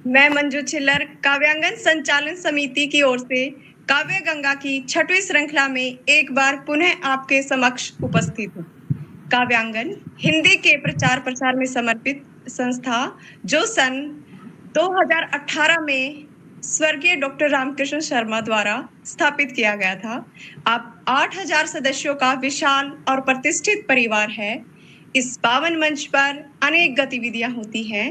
मैं मंजू छिल्लर काव्यांगन संचालन समिति की ओर से काव्य गंगा की 6वीं श्रृंखला में एक बार पुनः आपके समक्ष उपस्थित हूँ। काव्यांगन हिंदी के प्रचार प्रसार में समर्पित संस्था जो सन 2018 में स्वर्गीय डॉक्टर रामकृष्ण शर्मा द्वारा स्थापित किया गया था। अब 8000 सदस्यों का विशाल और प्रतिष्ठित परिवार है। इस पावन मंच पर अनेक गतिविधियां होती हैं।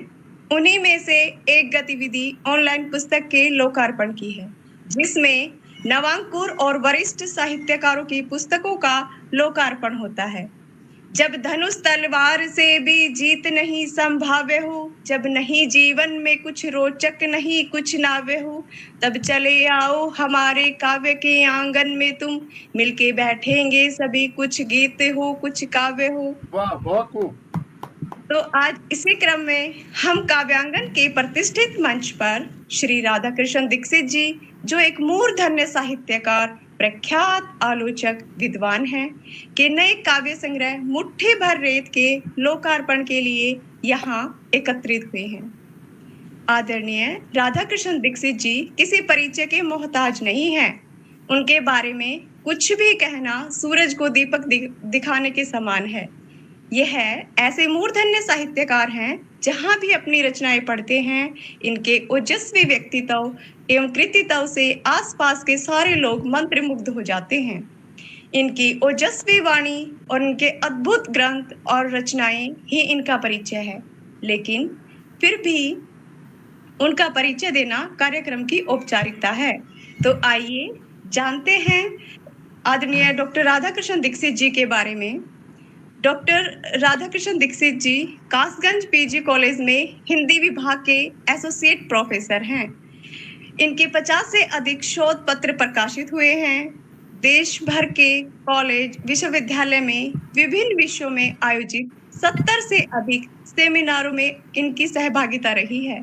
उन्हीं में से एक गतिविधि ऑनलाइन पुस्तक के लोकार्पण की है, जिसमें नवांकुर और वरिष्ठ साहित्यकारों की पुस्तकों का लोकार्पण होता है। जब धनुष तलवार से भी जीत नहीं संभाव्य हो, जब नहीं जीवन में कुछ रोचक नहीं कुछ नाव्य हो, तब चले आओ हमारे काव्य के आंगन में तुम, मिलके बैठेंगे सभी, कुछ गीत हो कुछ काव्य हो। वाह, बहुत खूब। तो आज इसी क्रम में हम काव्यांगन के प्रतिष्ठित मंच पर श्री राधाकृष्ण दीक्षित जी, जो एक मूर्धन्य साहित्यकार, प्रख्यात आलोचक, विद्वान हैं, के नए काव्य संग्रह मुट्ठी भर रेत के लोकार्पण के लिए यहाँ एकत्रित हुए हैं। आदरणीय राधाकृष्ण दीक्षित जी किसी परिचय के मोहताज नहीं हैं। उनके बारे में कुछ भी कहना सूरज को दीपक दिखाने के समान है। यह ऐसे मूर्धन्य साहित्यकार हैं, जहां भी अपनी रचनाएं पढ़ते हैं, इनके ओजस्वी व्यक्तित्व एवं कृतित्व से आसपास के सारे लोग मंत्रमुग्ध हो जाते हैं। इनकी ओजस्वी वाणी और इनके अद्भुत ग्रंथ और रचनाएं ही इनका परिचय है, लेकिन फिर भी उनका परिचय देना कार्यक्रम की औपचारिकता है। तो आइए जानते हैं आदरणीय डॉक्टर राधाकृष्ण दीक्षित जी के बारे में। डॉक्टर राधाकृष्ण दीक्षित जी कासगंज पीजी कॉलेज में हिंदी विभाग के एसोसिएट प्रोफेसर हैं। इनके 50 से अधिक शोध पत्र प्रकाशित हुए हैं। देश भर के कॉलेज विश्वविद्यालय में विभिन्न विषयों में आयोजित 70 से अधिक सेमिनारों में इनकी सहभागिता रही है।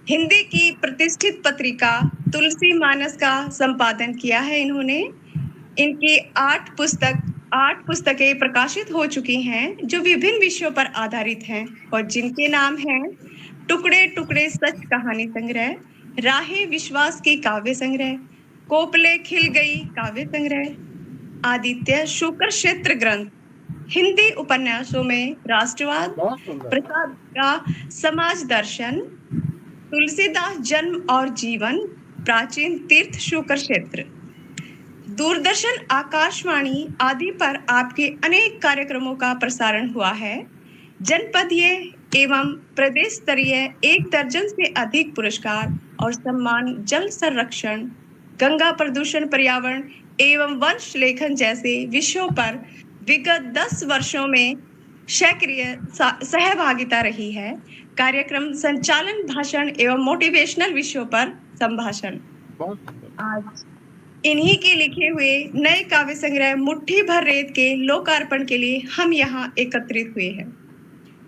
हिंदी की प्रतिष्ठित पत्रिका तुलसी मानस का संपादन किया है इन्होंने। इनकी 8 पुस्तकें प्रकाशित हो चुकी हैं, जो विभिन्न विषयों पर आधारित हैं और जिनके नाम हैं टुकड़े टुकड़े सच कहानी संग्रह, राहे विश्वास की काव्य संग्रह, कोपले खिल गई काव्य संग्रह, आदित्य शुक्र क्षेत्र ग्रंथ, हिंदी उपन्यासों में राष्ट्रवाद, बहुत सुंदर। प्रसाद का समाज दर्शन, तुलसीदास जन्म और जीवन, प्राचीन तीर्थ शुक्र क्षेत्र। दूरदर्शन, आकाशवाणी आदि पर आपके अनेक कार्यक्रमों का प्रसारण हुआ है। जनपदीय एवं प्रदेश स्तरीय 1 दर्जन से अधिक पुरस्कार और सम्मान जल संरक्षण, गंगा प्रदूषण, पर्यावरण एवं वंश लेखन जैसे विषयों पर विगत 10 वर्षों में सक्रिय सहभागिता रही है। कार्यक्रम संचालन, भाषण एवं मोटिवेशनल विषयों पर संभाषण। बहुत सुंदर। आज इन्हीं के लिखे हुए नए काव्य संग्रह मुट्ठी भर रेत के लोकार्पण के लिए हम यहाँ एकत्रित हुए हैं।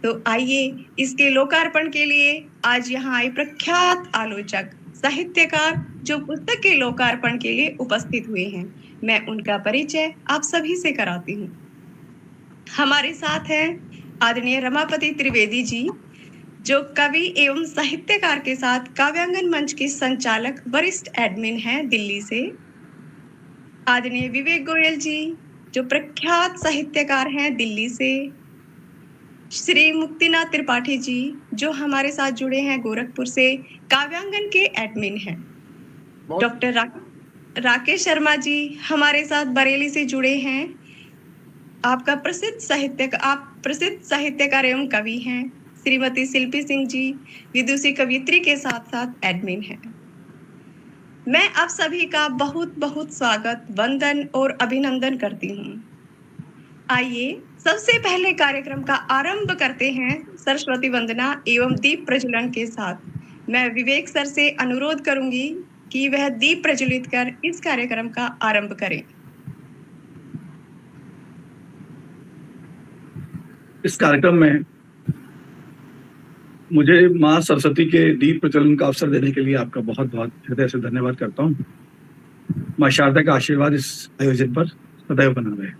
तो आइए इसके लोकार्पण के लिए आज यहाँ आए प्रख्यात आलोचक, साहित्यकार, जो पुस्तक के लोकार्पण के लिए उपस्थित हुए हैं, मैं उनका परिचय आप सभी से कराती हूँ। हमारे साथ हैं आदरणीय रमापति त्रिवेदी जी, जो कवि एवं साहित्यकार के साथ काव्यांगन मंच के संचालक, वरिष्ठ एडमिन हैं दिल्ली से। आदरणीय विवेक गोयल जी, जो प्रख्यात साहित्यकार हैं दिल्ली से। श्री मुक्तिनाथ त्रिपाठी जी, जो हमारे साथ जुड़े हैं गोरखपुर से, काव्यांगन के एडमिन हैं। डॉक्टर राकेश शर्मा जी हमारे साथ बरेली से जुड़े हैं। आप प्रसिद्ध साहित्यकार एवं कवि हैं। श्रीमती शिल्पी सिंह जी विदुषी कवियत्री के साथ साथ एडमिन हैं। मैं आप सभी का बहुत बहुत स्वागत, वंदन और अभिनंदन करती हूँ। आइए सबसे पहले कार्यक्रम का आरंभ करते हैं सरस्वती वंदना एवं दीप प्रज्वलन के साथ। मैं विवेक सर से अनुरोध करूंगी कि वह दीप प्रज्वलित कर इस कार्यक्रम का आरंभ करें। इस कार्यक्रम में मुझे मां सरस्वती के दीप प्रज्वलन का अवसर देने के लिए आपका बहुत बहुत हृदय से धन्यवाद करता हूँ। मां शारदा का आशीर्वाद इस आयोजन पर सदैव बना रहे।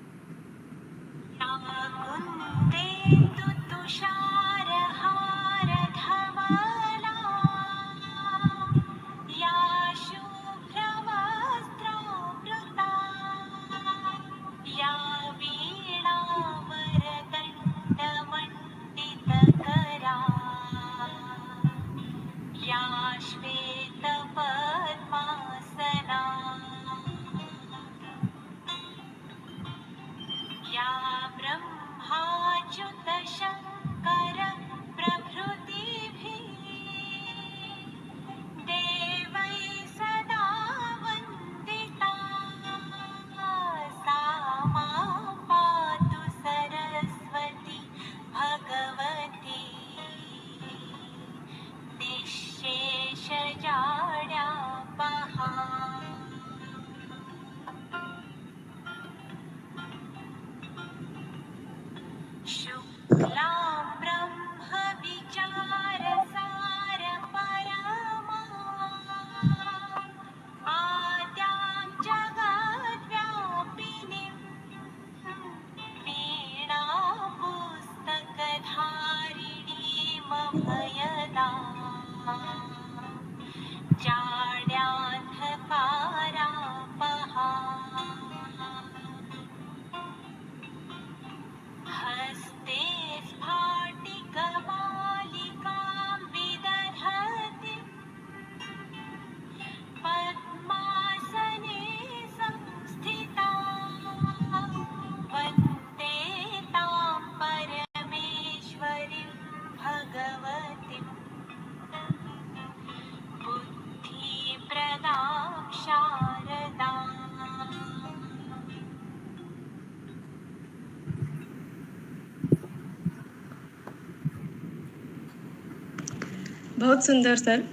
बहुत सुंदर सर।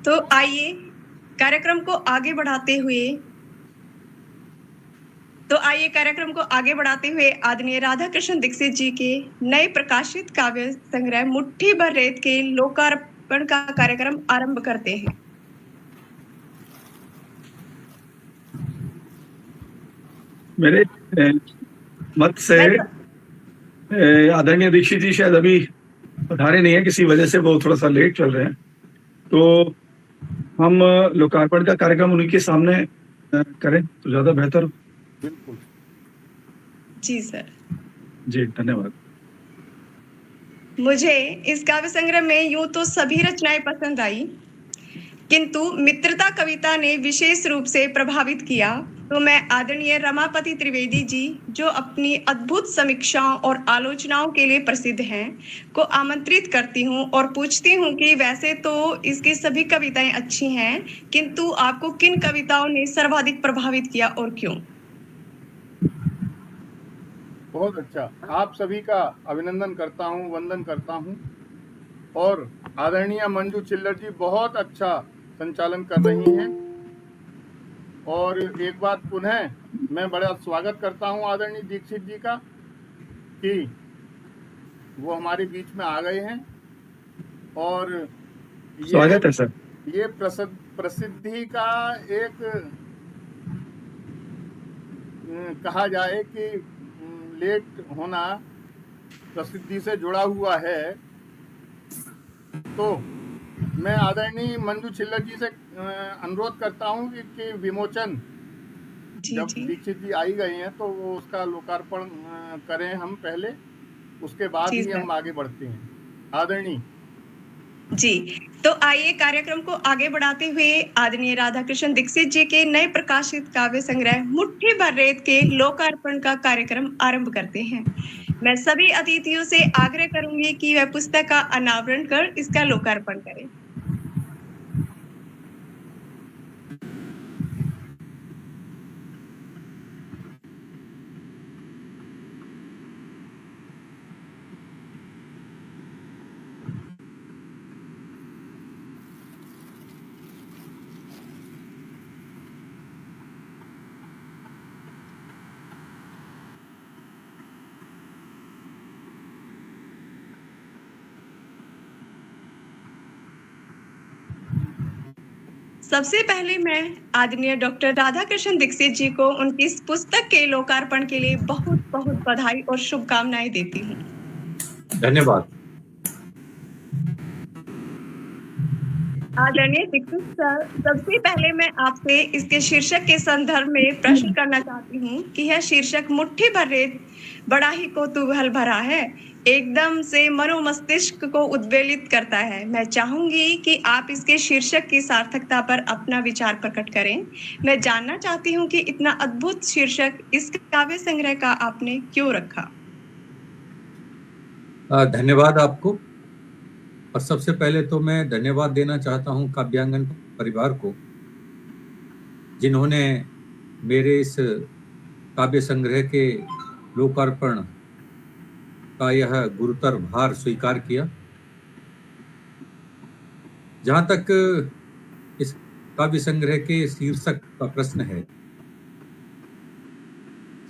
तो आइए कार्यक्रम को आगे बढ़ाते हुए आदरणीय राधा कृष्ण दीक्षित जी के नए प्रकाशित काव्य संग्रह मुट्ठी भर रेत के लोकार्पण का कार्यक्रम आरंभ करते हैं। मेरे मत से आदरणीय दीक्षित जी शायद अभी पधारे नहीं है, किसी वजह से वो थोड़ा सा लेट चल रहे हैं, तो हम लोकार्पण का कार्यक्रम उन्हीं के सामने करें तो ज्यादा बेहतर। बिल्कुल जी सर। जी धन्यवाद। मुझे इस काव्य संग्रह में यूं तो सभी रचनाएं पसंद आई, किंतु मित्रता कविता ने विशेष रूप से प्रभावित किया। तो मैं आदरणीय रमापति त्रिवेदी जी, जो अपनी अद्भुत समीक्षाओं और आलोचनाओं के लिए प्रसिद्ध हैं, को आमंत्रित करती हूं और पूछती हूं कि वैसे तो इसकी सभी कविताएं अच्छी हैं, किंतु आपको किन कविताओं ने सर्वाधिक प्रभावित किया और क्यों? बहुत अच्छा। आप सभी का अभिनंदन करता हूं, वंदन करता हूं। और आदरणीय मंजू चिल्लर जी बहुत अच्छा संचालन कर रही हैं। और एक बात पुनः मैं बड़ा स्वागत करता हूं आदरणीय दीक्षित जी का कि वो हमारे बीच में आ गए हैं। और स्वागत है सर। ये प्रसिद्धि का एक कहा जाए कि लेट होना प्रसिद्धि से जुड़ा हुआ है। तो मैं आदरणीय मंजू चिल्लर जी से अनुरोध करता हूं कि विमोचन जब दीक्षित जी आई गए हैं तो वो उसका लोकार्पण करें हम पहले, उसके बाद ही हम आगे बढ़ते हैं। आदरणीय जी, तो आइए कार्यक्रम को आगे बढ़ाते हुए आदरणीय राधा कृष्ण दीक्षित जी के नए प्रकाशित काव्य संग्रह मुट्ठी भर रेत के लोकार्पण का कार्यक्रम आरंभ करते हैं। मैं सभी अतिथियों से आग्रह करूंगी कि वह पुस्तक का अनावरण कर इसका लोकार्पण करें। सबसे पहले मैं आदरणीय डॉक्टर राधा कृष्ण दीक्षित जी को उनकी इस पुस्तक के लोकार्पण के लिए बहुत बहुत बधाई और शुभकामनाएं देती हूँ। धन्यवाद। आदरणीय दीक्षित सर, सबसे पहले मैं आपसे इसके शीर्षक के संदर्भ में प्रश्न करना चाहती हूँ कि यह शीर्षक मुट्ठी भर रेत बड़ा ही कौतूहल भरा है, एकदम से मनोमस्तिष्क को उद्वेलित करता है। मैं चाहूंगी कि आप इसके शीर्षक की सार्थकता पर अपना विचार प्रकट करें। मैं जानना चाहती हूँ कि इतना अद्भुत शीर्षक इस काव्य संग्रह का आपने क्यों रखा? धन्यवाद आपको। और सबसे पहले तो मैं धन्यवाद देना चाहता हूं काव्यांगन परिवार को, जिन्होंने मेरे इस काव्य संग्रह के लोकार्पण का यह गुरुतर भार स्वीकार किया। जहां तक इस काव्य संग्रह के शीर्षक का प्रश्न है,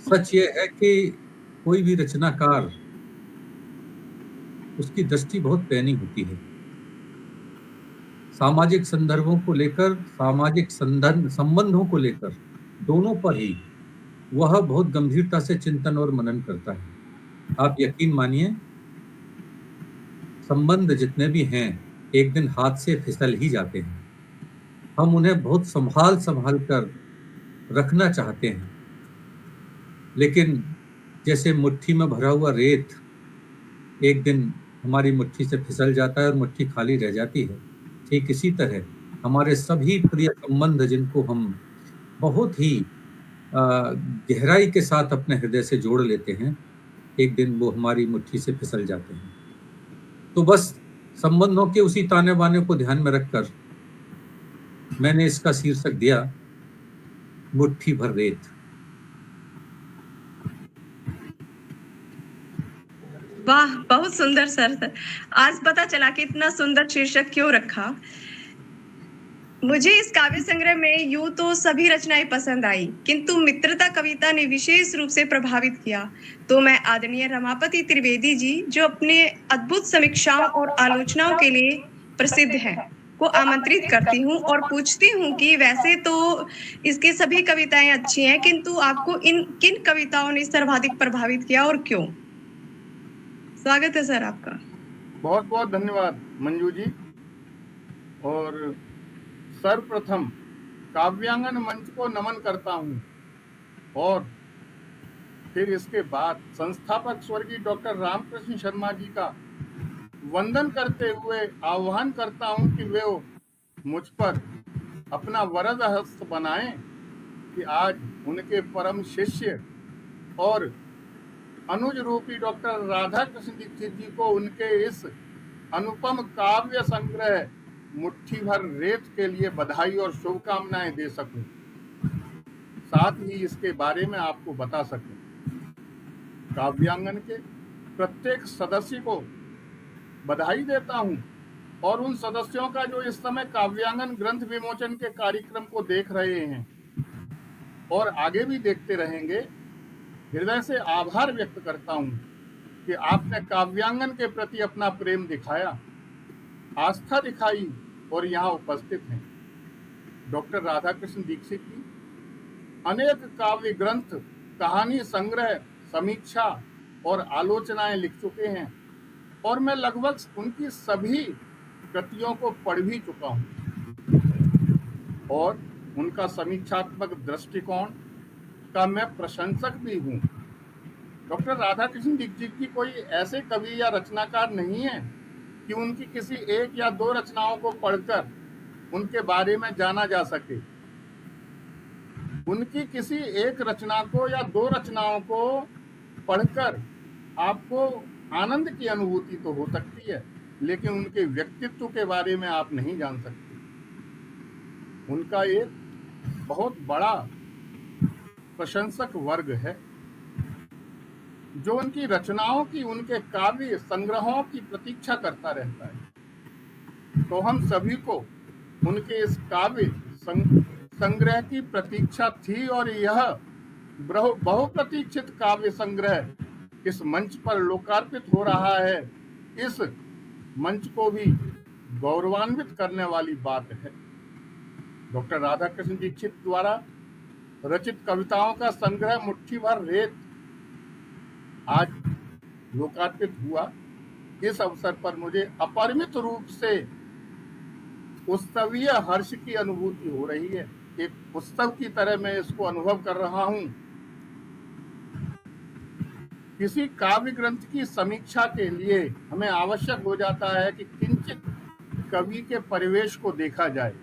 सच ये है कि कोई भी रचनाकार उसकी दृष्टि बहुत पैनी होती है। सामाजिक संदर्भों को लेकर, सामाजिक संबंधों को लेकर, दोनों पर ही वह बहुत गंभीरता से चिंतन और मनन करता है। आप यकीन मानिए, संबंध जितने भी हैं एक दिन हाथ से फिसल ही जाते हैं। हम उन्हें बहुत संभाल कर रखना चाहते हैं, लेकिन जैसे मुट्ठी में भरा हुआ रेत एक दिन हमारी मुट्ठी से फिसल जाता है और मुट्ठी खाली रह जाती है, ठीक इसी तरह हमारे सभी प्रिय संबंध, जिनको हम बहुत ही गहराई के साथ अपने हृदय से जोड़ लेते हैं, एक दिन वो हमारी मुट्ठी से फिसल जाते हैं। तो बस संबंधों के उसी ताने बाने को ध्यान में रखकर मैंने इसका शीर्षक दिया मुट्ठी भर रेत। वाह, बहुत सुंदर सर। आज पता चला कि इतना सुंदर शीर्षक क्यों रखा। मुझे इस काव्य संग्रह में यूं तो सभी रचनाएं पसंद आई, किंतु मित्रता कविता ने विशेष रूप से प्रभावित किया। तो मैं आदरणीय रमापति त्रिवेदी जी, जो अपने अद्भुत समीक्षाओं और आलोचनाओं के लिए प्रसिद्ध हैं, को आमंत्रित करती हूँ और पूछती हूँ कि वैसे तो इसकी सभी कविताएं अच्छी हैं, किंतु आपको इन किन कविताओं ने सर्वाधिक प्रभावित किया और क्यों? स्वागत है सर आपका। बहुत बहुत धन्यवाद मंजू जी। और सर्वप्रथम काव्यांगन मंच को नमन करता हूँ और फिर इसके बाद संस्थापक स्वर्गीय डॉक्टर रामकृष्ण शर्मा जी का वंदन करते हुए आह्वान करता हूँ कि वे मुझ पर अपना वरद हस्त बनाएं कि आज उनके परम शिष्य और अनुज रूपी डॉक्टर राधा कृष्ण दीक्षित जी को उनके इस अनुपम काव्य संग्रह मुट्ठी भर रेत के लिए बधाई और शुभकामनाएं दे सकूं, साथ ही इसके बारे में आपको बता सकूं। काव्यांगन के प्रत्येक सदस्य को बधाई देता हूं और उन सदस्यों का जो इस समय काव्यांगन ग्रंथ विमोचन के कार्यक्रम को देख रहे हैं और आगे भी देखते रहेंगे, हृदय से आभार व्यक्त करता हूं कि आपने काव्यांगन के प्रति अपना प्रेम दिखाया, आस्था दिखाई और यहाँ उपस्थित हैं। डॉक्टर राधाकृष्ण दीक्षित जी अनेक काव्य ग्रंथ, कहानी संग्रह, समीक्षा और आलोचनाएं लिख चुके हैं और मैं लगभग उनकी सभी कृतियों को पढ़ भी चुका हूँ और उनका समीक्षात्मक दृष्टिकोण का मैं प्रशंसक भी हूँ। डॉक्टर राधाकृष्ण दीक्षित जी कोई ऐसे कवि या रचनाकार नहीं है कि उनकी किसी एक या दो रचनाओं को पढ़कर उनके बारे में जाना जा सके। उनकी किसी एक रचना को या दो रचनाओं को पढ़कर आपको आनंद की अनुभूति तो हो सकती है, लेकिन उनके व्यक्तित्व के बारे में आप नहीं जान सकते। उनका एक बहुत बड़ा प्रशंसक वर्ग है जो उनकी रचनाओं की, उनके काव्य संग्रहों की प्रतीक्षा करता रहता है। तो हम सभी को उनके इस काव्य संग्रह की प्रतीक्षा थी और यह बहुप्रतीक्षित काव्य संग्रह इस मंच पर लोकार्पित हो रहा है। इस मंच को भी गौरवान्वित करने वाली बात है। डॉक्टर राधाकृष्ण दीक्षित द्वारा रचित कविताओं का संग्रह मुट्ठी भर रेत आज लोकार्पित हुआ। इस अवसर पर मुझे अपरिमित रूप से उत्सवीय हर्ष की अनुभूति हो रही है। एक उत्सव की तरह मैं इसको अनुभव कर रहा हूं। किसी काव्य ग्रंथ की समीक्षा के लिए हमें आवश्यक हो जाता है कि किंचित कवि के परिवेश को देखा जाए,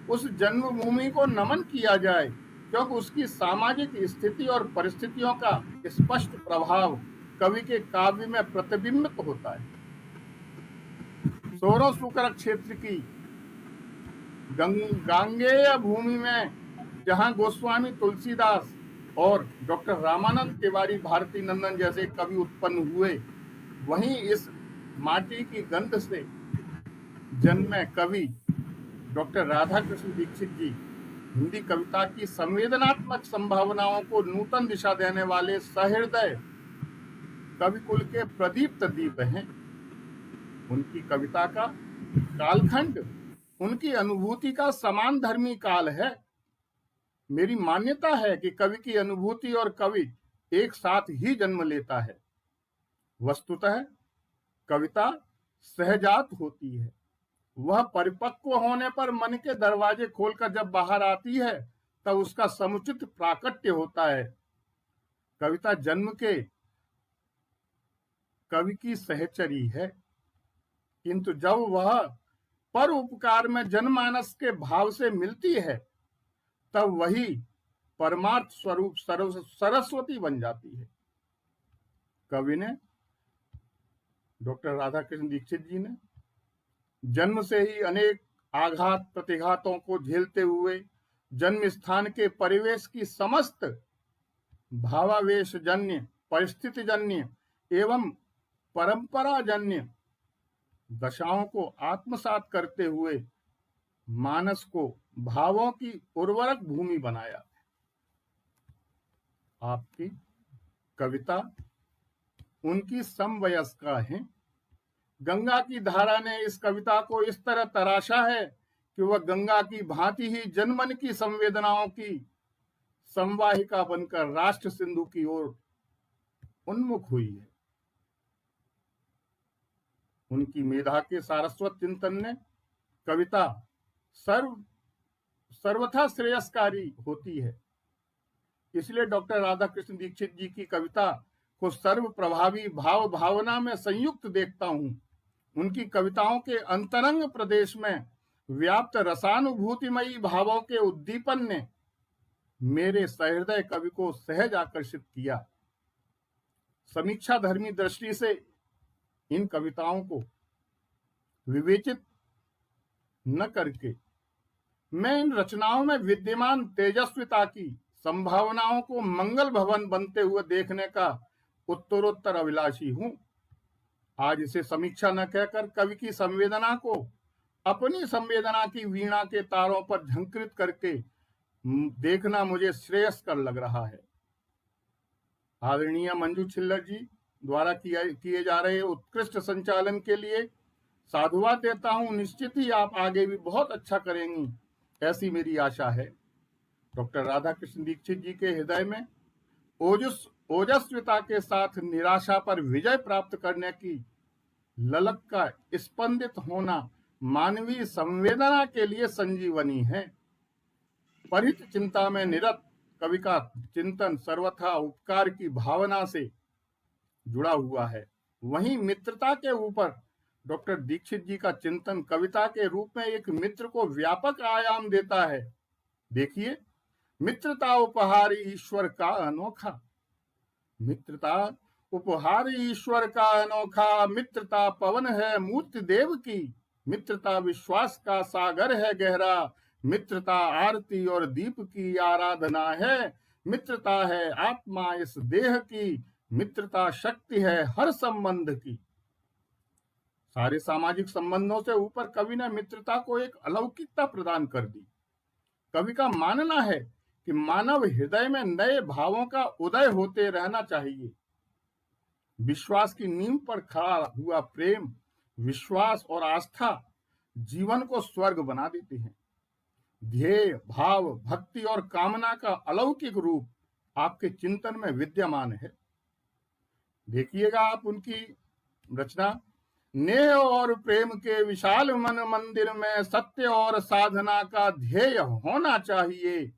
उस जन्मभूमि को नमन किया जाए, क्योंकि उसकी सामाजिक स्थिति और परिस्थितियों का स्पष्ट प्रभाव कवि के काव्य में प्रतिबिंबित होता है। सोरो सुकर क्षेत्र की गांगेय भूमि में जहां गोस्वामी तुलसीदास और डॉक्टर रामानंद तिवारी, भारती नंदन जैसे कवि उत्पन्न हुए, वहीं इस माटी की गंध से जन्मे कवि डॉक्टर राधाकृष्ण दीक्षित जी हिंदी कविता की संवेदनात्मक संभावनाओं को नूतन दिशा देने वाले सहृदय कविकुल के प्रदीप्त दीप हैं। उनकी कविता का कालखंड उनकी अनुभूति का समान धर्मी काल है। मेरी मान्यता है कि कवि की अनुभूति और कवि एक साथ ही जन्म लेता है। वस्तुतः कविता सहजात होती है। वह परिपक्व होने पर मन के दरवाजे खोलकर जब बाहर आती है तब उसका समुचित प्राकट्य होता है। कविता जन्म के कवि की सहचरी है, किंतु जब वह पर उपकार में जनमानस के भाव से मिलती है तब वही परमार्थ स्वरूप सरस्वती बन जाती है। कवि ने, डॉक्टर राधाकृष्ण दीक्षित जी ने जन्म से ही अनेक आघात प्रतिघातों को झेलते हुए जन्म स्थान के परिवेश की समस्त भावावेश जन्य, परिस्थिति जन्य एवं परंपराजन्य दशाओं को आत्मसात करते हुए मानस को भावों की उर्वरक भूमि बनाया। आपकी कविता उनकी समवयस्का है। गंगा की धारा ने इस कविता को इस तरह तराशा है कि वह गंगा की भांति ही जनमन की संवेदनाओं की संवाहिका बनकर राष्ट्र सिंधु की ओर उन्मुख हुई है। उनकी मेधा के सारस्वत चिंतन ने कविता सर्वथा श्रेयस्कारी होती है। इसलिए डॉक्टर राधाकृष्ण दीक्षित जी की कविता को सर्व प्रभावी भाव भावना में संयुक्त देखता हूं। उनकी कविताओं के अंतरंग प्रदेश में व्याप्त रसानुभूतिमयी भावों के उद्दीपन ने मेरे सहृदय कवि को सहज आकर्षित किया। समीक्षा धर्मी दृष्टि से इन कविताओं को विवेचित न करके मैं इन रचनाओं में विद्यमान तेजस्विता की संभावनाओं को मंगल भवन बनते हुए देखने का उत्तरोत्तर अभिलाषी हूं। आज इसे समीक्षा न कहकर कवि की संवेदना को अपनी संवेदना की वीणा के तारों पर झंकृत करके देखना मुझे श्रेयस्कर लग रहा है। आदरणीय मंजू छिल्लर जी द्वारा किए जा रहे उत्कृष्ट संचालन के लिए साधुवाद देता हूं। निश्चित ही आप आगे भी बहुत अच्छा करेंगी, ऐसी मेरी आशा है। डॉक्टर राधाकृष्ण दीक्षित जी के हृदय में ओजस्विता के साथ निराशा पर विजय प्राप्त करने की ललक का स्पंदित होना मानवीय संवेदना के लिए संजीवनी है। परित चिंता में निरत कवि का चिंतन सर्वथा उपकार की भावना से जुड़ा हुआ है। वहीं मित्रता के ऊपर डॉक्टर दीक्षित जी का चिंतन कविता के रूप में एक मित्र को व्यापक आयाम देता है। देखिए, मित्रता उपहार ईश्वर का अनोखा, मित्रता उपहार ईश्वर का अनोखा, मित्रता पवन है मूर्ति देव की, मित्रता विश्वास का सागर है गहरा, मित्रता आरती और दीप की आराधना है, मित्रता है आत्मा इस देह की, मित्रता शक्ति है हर संबंध की। सारे सामाजिक संबंधों से ऊपर कवि ने मित्रता को एक अलौकिकता प्रदान कर दी। कवि का मानना है कि मानव हृदय में नए भावों का उदय होते रहना चाहिए। विश्वास की नींव पर खड़ा हुआ प्रेम, विश्वास और आस्था जीवन को स्वर्ग बना देते हैं। ध्येय, भाव, भक्ति और कामना का अलौकिक रूप आपके चिंतन में विद्यमान है। देखिएगा आप उनकी रचना, नेह और प्रेम के विशाल मन मंदिर में सत्य और साधना का ध्येय होना चाहिए।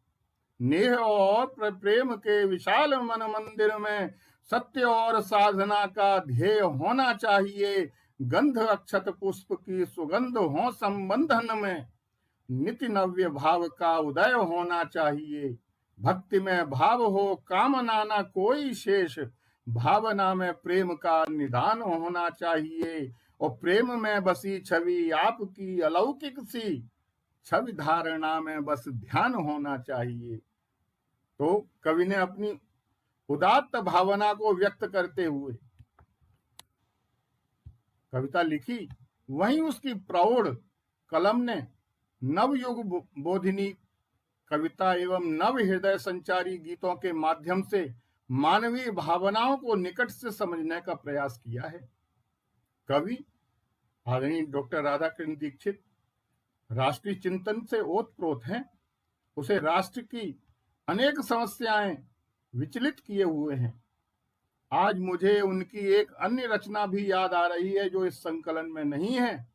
नेह और प्रेम के विशाल मन मंदिर में सत्य और साधना का ध्येय होना चाहिए। गंध अक्षत पुष्प की सुगंध हो संबंधन में, नित्य नव्य भाव का उदय होना चाहिए। भक्ति में भाव हो कामना न कोई शेष, भावना में प्रेम का निदान होना चाहिए। और प्रेम में बसी छवि आपकी अलौकिक सी, छवि धारणा में बस ध्यान होना चाहिए। तो कवि ने अपनी उदात्त भावना को व्यक्त करते हुए कविता लिखी। वहीं उसकी प्रौढ़ कलम ने नवयुग बोधिनी कविता एवं नव हृदय संचारी गीतों के माध्यम से मानवीय भावनाओं को निकट से समझने का प्रयास किया है। कवि आदरणीय डॉक्टर राधाकृष्ण दीक्षित राष्ट्रीय चिंतन से ओतप्रोत हैं। उसे राष्ट्र की अनेक समस्याएं विचलित किए हुए हैं। आज मुझे उनकी एक अन्य रचना भी याद आ रही है जो इस संकलन में नहीं है,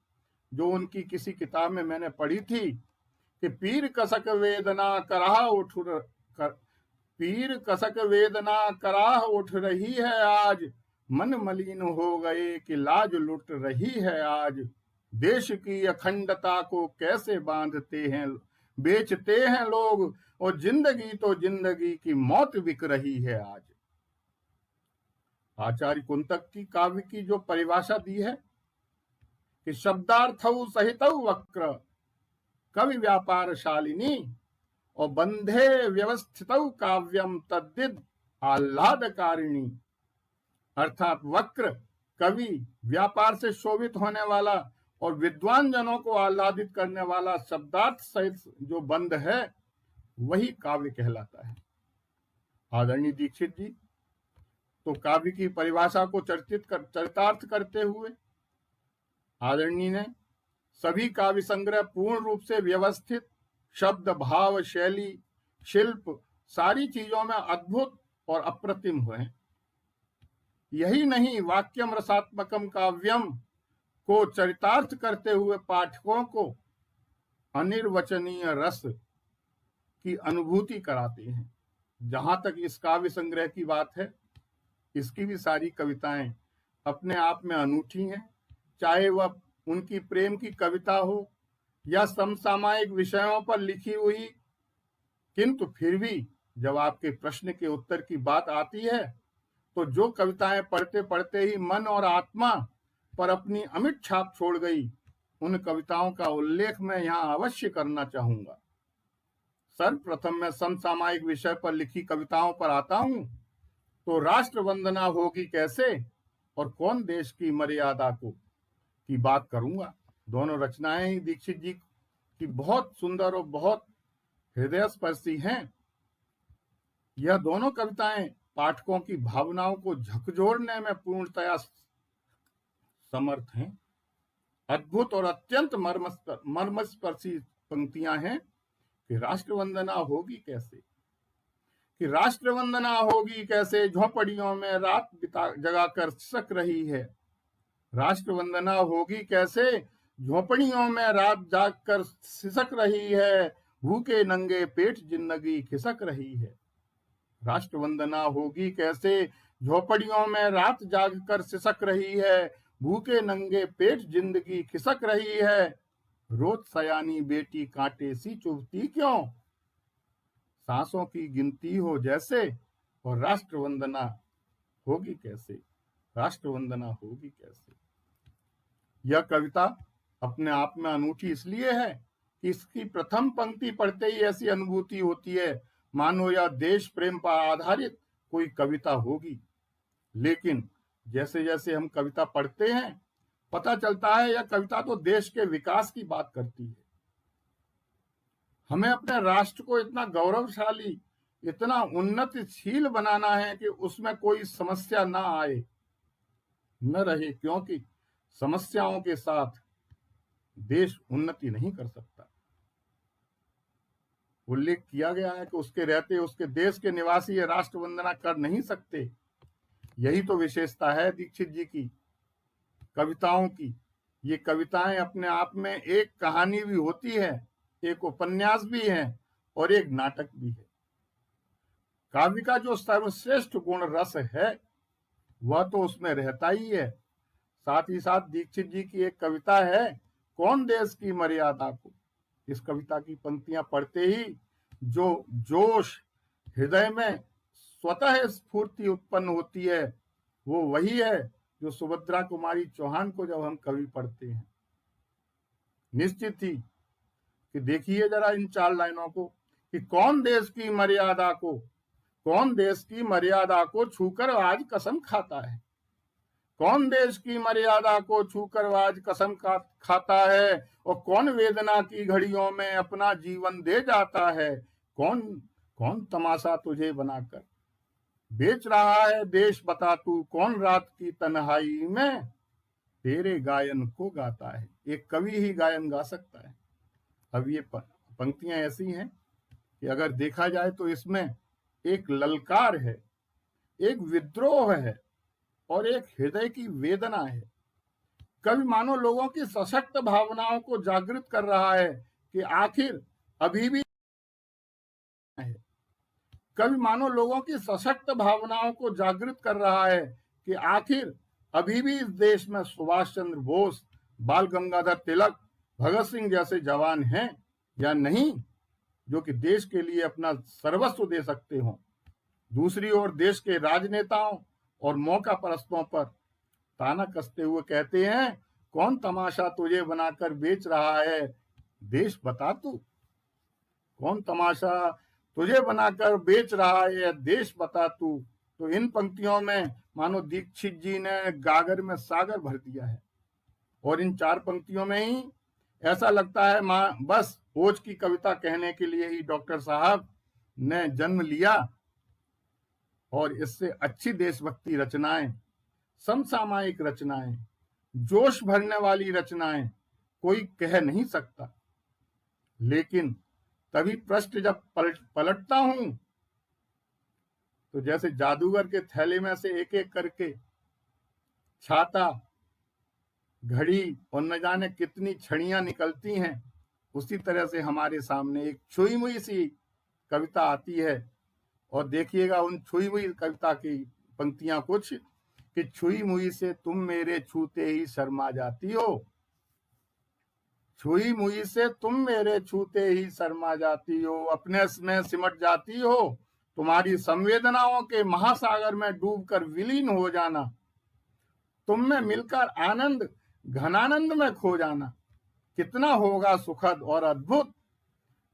जो उनकी किसी किताब में मैंने पढ़ी थी कि पीर कसक वेदना कराह उठ रही है आज, मन मलिन हो गए कि लाज लुट रही है आज। देश की अखंडता को कैसे बांधते हैं, बेचते हैं लोग, और जिंदगी तो जिंदगी की मौत बिक रही है आज। आचार्य कुंतक की काव्य की जो परिभाषा दी है कि शब्दार्थौ सहितौ वक्र, कवि व्यापार शालिनी, और बंधे व्यवस्थितौ काव्यम तद्दिद आह्लादकारिणी, अर्थात वक्र कवि व्यापार से शोभित होने वाला और विद्वान जनों को आह्लादित करने वाला शब्दार्थ सहित जो बंध है वही काव्य कहलाता है। आदरणीय दीक्षित जी तो काव्य की परिभाषा को चरितार्थ करते हुए आदरणीय ने सभी काव्य संग्रह पूर्ण रूप से व्यवस्थित, शब्द, भाव, शैली, शिल्प सारी चीजों में अद्भुत और अप्रतिम हुए। यही नहीं, वाक्यम रसात्मकम काव्यम को चरितार्थ करते हुए पाठकों को अनिर्वचनीय रस की अनुभूति कराते हैं। जहां तक इस काव्य संग्रह की बात है, इसकी भी सारी कविताएं अपने आप में अनूठी हैं, चाहे वह उनकी प्रेम की कविता हो या समसामयिक विषयों पर लिखी हुई। किंतु फिर भी जब आपके प्रश्न के उत्तर की बात आती है तो जो कविताएं पढ़ते पढ़ते ही मन और आत्मा पर अपनी अमिट छाप छोड़ गई, उन कविताओं का उल्लेख मैं यहाँ अवश्य करना चाहूंगा। सर्वप्रथम मैं समसामयिक विषय पर लिखी कविताओं पर आता हूं तो राष्ट्र वंदना होगी कैसे और कौन देश की मर्यादा को की बात करूंगा। दोनों रचनाएं ही दीक्षित जी की बहुत सुंदर और बहुत हृदयस्पर्शी हैं। यह दोनों कविताएं पाठकों की भावनाओं को झकझोरने में पूर्णतया समर्थ हैं। अद्भुत और अत्यंत मर्मस्पर्शी पंक्तियां हैं कि राष्ट्र वंदना होगी कैसे, कि राष्ट्र वंदना होगी कैसे, झोपड़ियों में रात जगाकर सिसक रही है। राष्ट्र वंदना होगी कैसे, झोपड़ियों में रात जागकर सिसक रही है, भूखे नंगे पेट जिंदगी खिसक रही है। राष्ट्र वंदना होगी कैसे, झोपड़ियों में रात जागकर सिसक रही है, भूखे नंगे पेट जिंदगी खिसक रही है। रोज सयानी बेटी कांटे सी चुभती क्यों, सांसों की गिनती हो जैसे, और राष्ट्र वंदना होगी कैसे, राष्ट्र वंदना होगी कैसे। यह कविता अपने आप में अनूठी इसलिए है कि इसकी प्रथम पंक्ति पढ़ते ही ऐसी अनुभूति होती है मानो यह देश प्रेम पर आधारित कोई कविता होगी। लेकिन जैसे जैसे हम कविता पढ़ते हैं पता चलता है यह कविता तो देश के विकास की बात करती है। हमें अपने राष्ट्र को इतना गौरवशाली, इतना उन्नतिशील बनाना है कि उसमें कोई समस्या ना आए, न रहे, क्योंकि समस्याओं के साथ देश उन्नति नहीं कर सकता। उल्लेख किया गया है कि उसके रहते उसके देश के निवासी ये राष्ट्र वंदना कर नहीं सकते। यही तो विशेषता है दीक्षित जी की कविताओं की। ये कविताएं अपने आप में एक कहानी भी होती है, एक उपन्यास भी है और एक नाटक भी है। काव्य का जो सर्वश्रेष्ठ गुण रस है वह तो उसमें रहता ही है। साथ ही साथ दीक्षित जी की एक कविता है कौन देश की मर्यादा को। इस कविता की पंक्तियां पढ़ते ही जो जोश हृदय में स्वतः स्फूर्ति उत्पन्न होती है वो वही है जो सुभद्रा कुमारी चौहान को जब हम कवि पढ़ते हैं। निश्चित ही कि देखिए जरा इन 4 लाइनों को कि कौन देश की मर्यादा को, कौन देश की मर्यादा को छूकर आज कसम खाता है, कौन देश की मर्यादा को छूकर आज कसम खाता है, और कौन वेदना की घड़ियों में अपना जीवन दे जाता है। कौन कौन तमाशा तुझे बनाकर बेच रहा है देश बता तू, कौन रात की तन्हाई में तेरे गायन को गाता है। एक कवि ही गायन गा सकता है। अब ये पंक्तियां ऐसी हैं कि अगर देखा जाए तो इसमें एक ललकार है, एक विद्रोह है और एक हृदय की वेदना है। कवि मानो लोगों की सशक्त भावनाओं को जागृत कर रहा है कि आखिर अभी भी है। कवि मानो लोगों की सशक्त भावनाओं को जागृत कर रहा है कि आखिर अभी भी इस देश में सुभाष चंद्र बोस, बाल गंगाधर तिलक, भगत सिंह जैसे जवान हैं या नहीं जो कि देश के लिए अपना सर्वस्व दे सकते हों। दूसरी ओर देश के राजनेताओं और मौका परस्तों पर ताना कसते हुए कहते हैं कौन तमाशा तुझे बनाकर बेच रहा है देश बता तू, कौन तमाशा तुझे बनाकर बेच रहा है देश बता तू। तो इन पंक्तियों में मानो दीक्षित जी ने गागर में सागर भर दिया है। और इन 4 पंक्तियों में ही ऐसा लगता है बस ओज की कविता कहने के लिए ही डॉक्टर साहब ने जन्म लिया। और इससे अच्छी देशभक्ति रचनाएं, समसामयिक रचनाएं, जोश भरने वाली रचनाएं कोई कह नहीं सकता। लेकिन तभी पृष्ठ जब पलटता हूं तो जैसे जादूगर के थैले में से एक एक करके छाता, घड़ी और न जाने कितनी छड़ियां निकलती हैं, उसी तरह से हमारे सामने एक छुई मुई सी कविता आती है। और देखिएगा उन छुई मुई कविता की पंक्तियां कुछ कि छुई मुई से तुम मेरे छूते ही शर्मा जाती हो, छुई मुई से तुम मेरे छूते ही शर्मा जाती हो, अपने में सिमट जाती हो, तुम्हारी संवेदनाओं के महासागर में डूबकर विलीन हो जाना, तुम में मिलकर आनंद घनानंद में खो जाना, कितना होगा सुखद और अद्भुत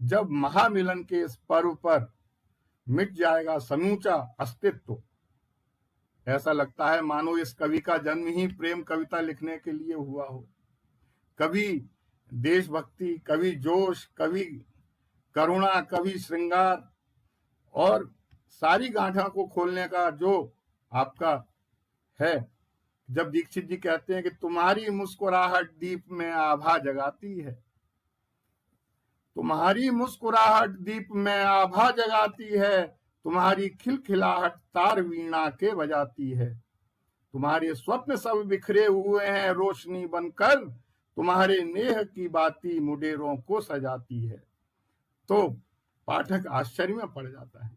जब महामिलन के इस पर्व पर मिट जाएगा समूचा अस्तित्व। ऐसा लगता है मानो इस कवि का जन्म ही प्रेम कविता लिखने के लिए हुआ हो। कभी देशभक्ति, कभी जोश, कभी करुणा, कभी श्रृंगार, और सारी गांठों को खोलने का जो आपका है। जब दीक्षित जी कहते हैं कि तुम्हारी मुस्कुराहट दीप में आभा जगाती है, तुम्हारी मुस्कुराहट दीप में आभा जगाती है, तुम्हारी खिलखिलाहट तार वीणा के बजाती है, तुम्हारे स्वप्न सब बिखरे हुए हैं रोशनी बनकर, तुम्हारे नेह की बाती मुडेरों को सजाती है। तो पाठक आश्चर्य में पड़ जाता है,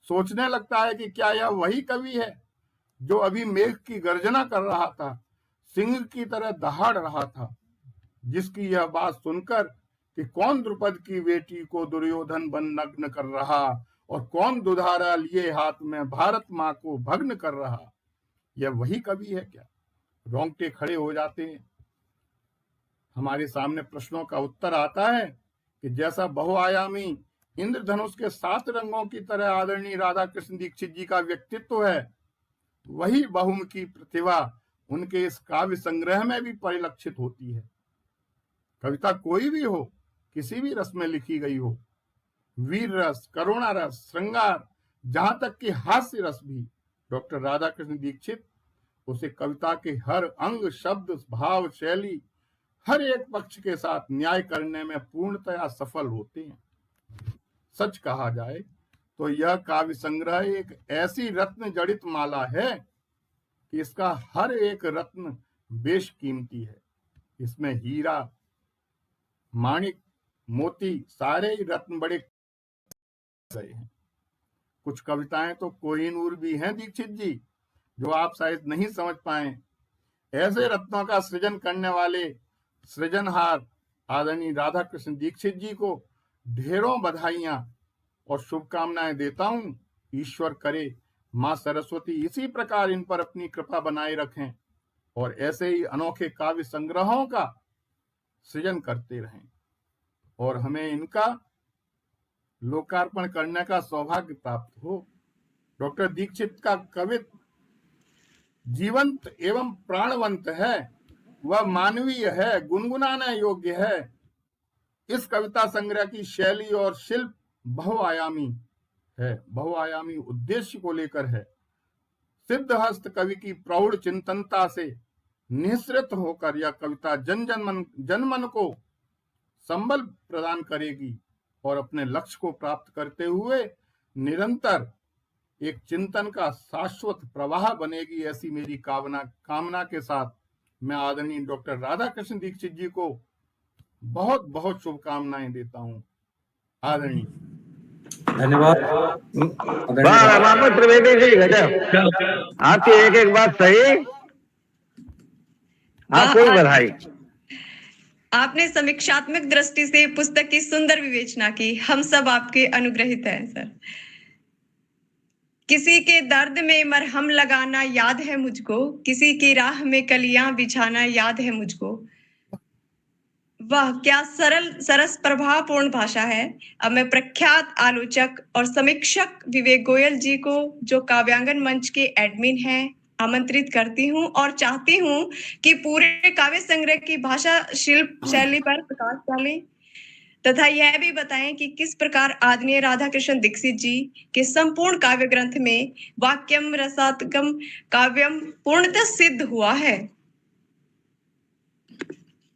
सोचने लगता है कि क्या यह वही कवि है जो अभी मेघ की गर्जना कर रहा था, सिंह की तरह दहाड़ रहा था, जिसकी यह बात सुनकर कि कौन द्रुपद की बेटी को दुर्योधन बन नग्न कर रहा और कौन दुधारा लिए हाथ में भारत माँ को भग्न कर रहा, यह वही कवि है क्या? रोंगटे खड़े हो जाते हैं। हमारे सामने प्रश्नों का उत्तर आता है कि जैसा बहुआयामी इंद्रधनुष के 7 रंगों की तरह आदरणीय राधा कृष्ण दीक्षित जी का व्यक्तित्व है, वही बहुमुखी प्रतिभा उनके इस काव्य संग्रह में भी परिलक्षित होती है। कविता कोई भी हो, किसी भी रस में लिखी गई हो, वीर रस, करुणा रस, श्रृंगार, जहां तक कि हास्य रस भी, डॉक्टर राधा कृष्ण दीक्षित उसे कविता के हर अंग, शब्द, भाव, शैली, हर एक पक्ष के साथ न्याय करने में पूर्णतया सफल होते हैं। सच कहा जाए तो यह काव्य संग्रह एक ऐसी रत्न जड़ित माला है कि इसका हर एक रत्न बेशकीमती है। इसमें हीरा, माणिक, मोती, सारे ही रत्न बड़े गए हैं। कुछ कविताएं तो कोहिनूर भी हैं दीक्षित जी, जो आप शायद नहीं समझ पाए। ऐसे रत्नों का सृजन करने वाले सृजनहार आदरणीय राधा कृष्ण दीक्षित जी को ढेरों बधाइयां और शुभकामनाएं देता हूं। ईश्वर करे मां सरस्वती इसी प्रकार इन पर अपनी कृपा बनाए रखें और ऐसे ही अनोखे काव्य संग्रहों का सृजन करते रहें और हमें इनका लोकार्पण करने का सौभाग्य प्राप्त हो। डॉक्टर दीक्षित का कवित्व जीवंत एवं प्राणवंत है, वह मानवीय है, गुनगुनाने योग्य है। इस कविता संग्रह की शैली और शिल्प बहुआयामी है, बहुआयामी उद्देश्य को लेकर है। सिद्धहस्त कवि की प्रौढ़ चिंतनता से निःसृत होकर यह कविता जनमन को संबल प्रदान करेगी और अपने लक्ष्य को प्राप्त करते हुए निरंतर एक चिंतन का शाश्वत प्रवाह बनेगी, ऐसी मेरी कामना के साथ मैं आदरणीय डॉक्टर राधा कृष्ण दीक्षित जी को बहुत बहुत शुभकामनाएं देता हूं। आदरणीय धन्यवाद। वाह रमापत त्रिवेदी जी, गजब, आपकी एक एक बात सही, आपको भी बधाई। आपने समीक्षात्मक दृष्टि से पुस्तक की सुंदर विवेचना की, हम सब आपके अनुग्रहित हैं सर। किसी के दर्द में मरहम लगाना याद है मुझको, किसी की राह में कलियां बिछाना याद है मुझको। वाह, क्या सरल सरस प्रभावपूर्ण भाषा है। अब मैं प्रख्यात आलोचक और समीक्षक विवेक गोयल जी को, जो काव्यांगन मंच के एडमिन हैं, आमंत्रित करती हूँ और चाहती हूँ कि पूरे काव्य संग्रह की भाषा शिल्प शैली पर प्रकाश डालें तथा यह भी बताएं कि किस प्रकार आदरणीय राधा कृष्ण दीक्षित जी के संपूर्ण काव्य ग्रंथ में वाक्यम रसात्मकम काव्यम पूर्णतः सिद्ध हुआ है।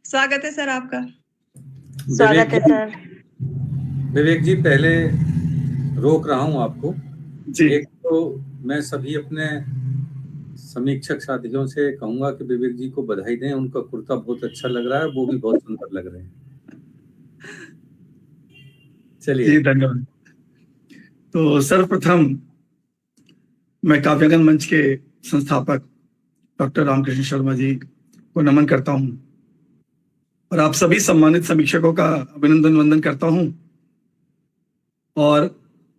स्वागत है सर आपका। स्वागत है सर। विवेक जी, पहले रोक रहा हूं आपको जी। एक तो मैं सभी अपने समीक्षक साथियों से कहूंगा कि विवेक जी को बधाई दें, उनका कुर्ता बहुत अच्छा लग रहा है, वो भी बहुत सुंदर लग रहे हैं। चलिए। जी धन्यवाद। तो सर्वप्रथम मैं काव्यांगन मंच के संस्थापक डॉक्टर रामकृष्ण शर्मा जी को नमन करता हूं और आप सभी सम्मानित समीक्षकों का अभिनंदन वंदन करता हूं और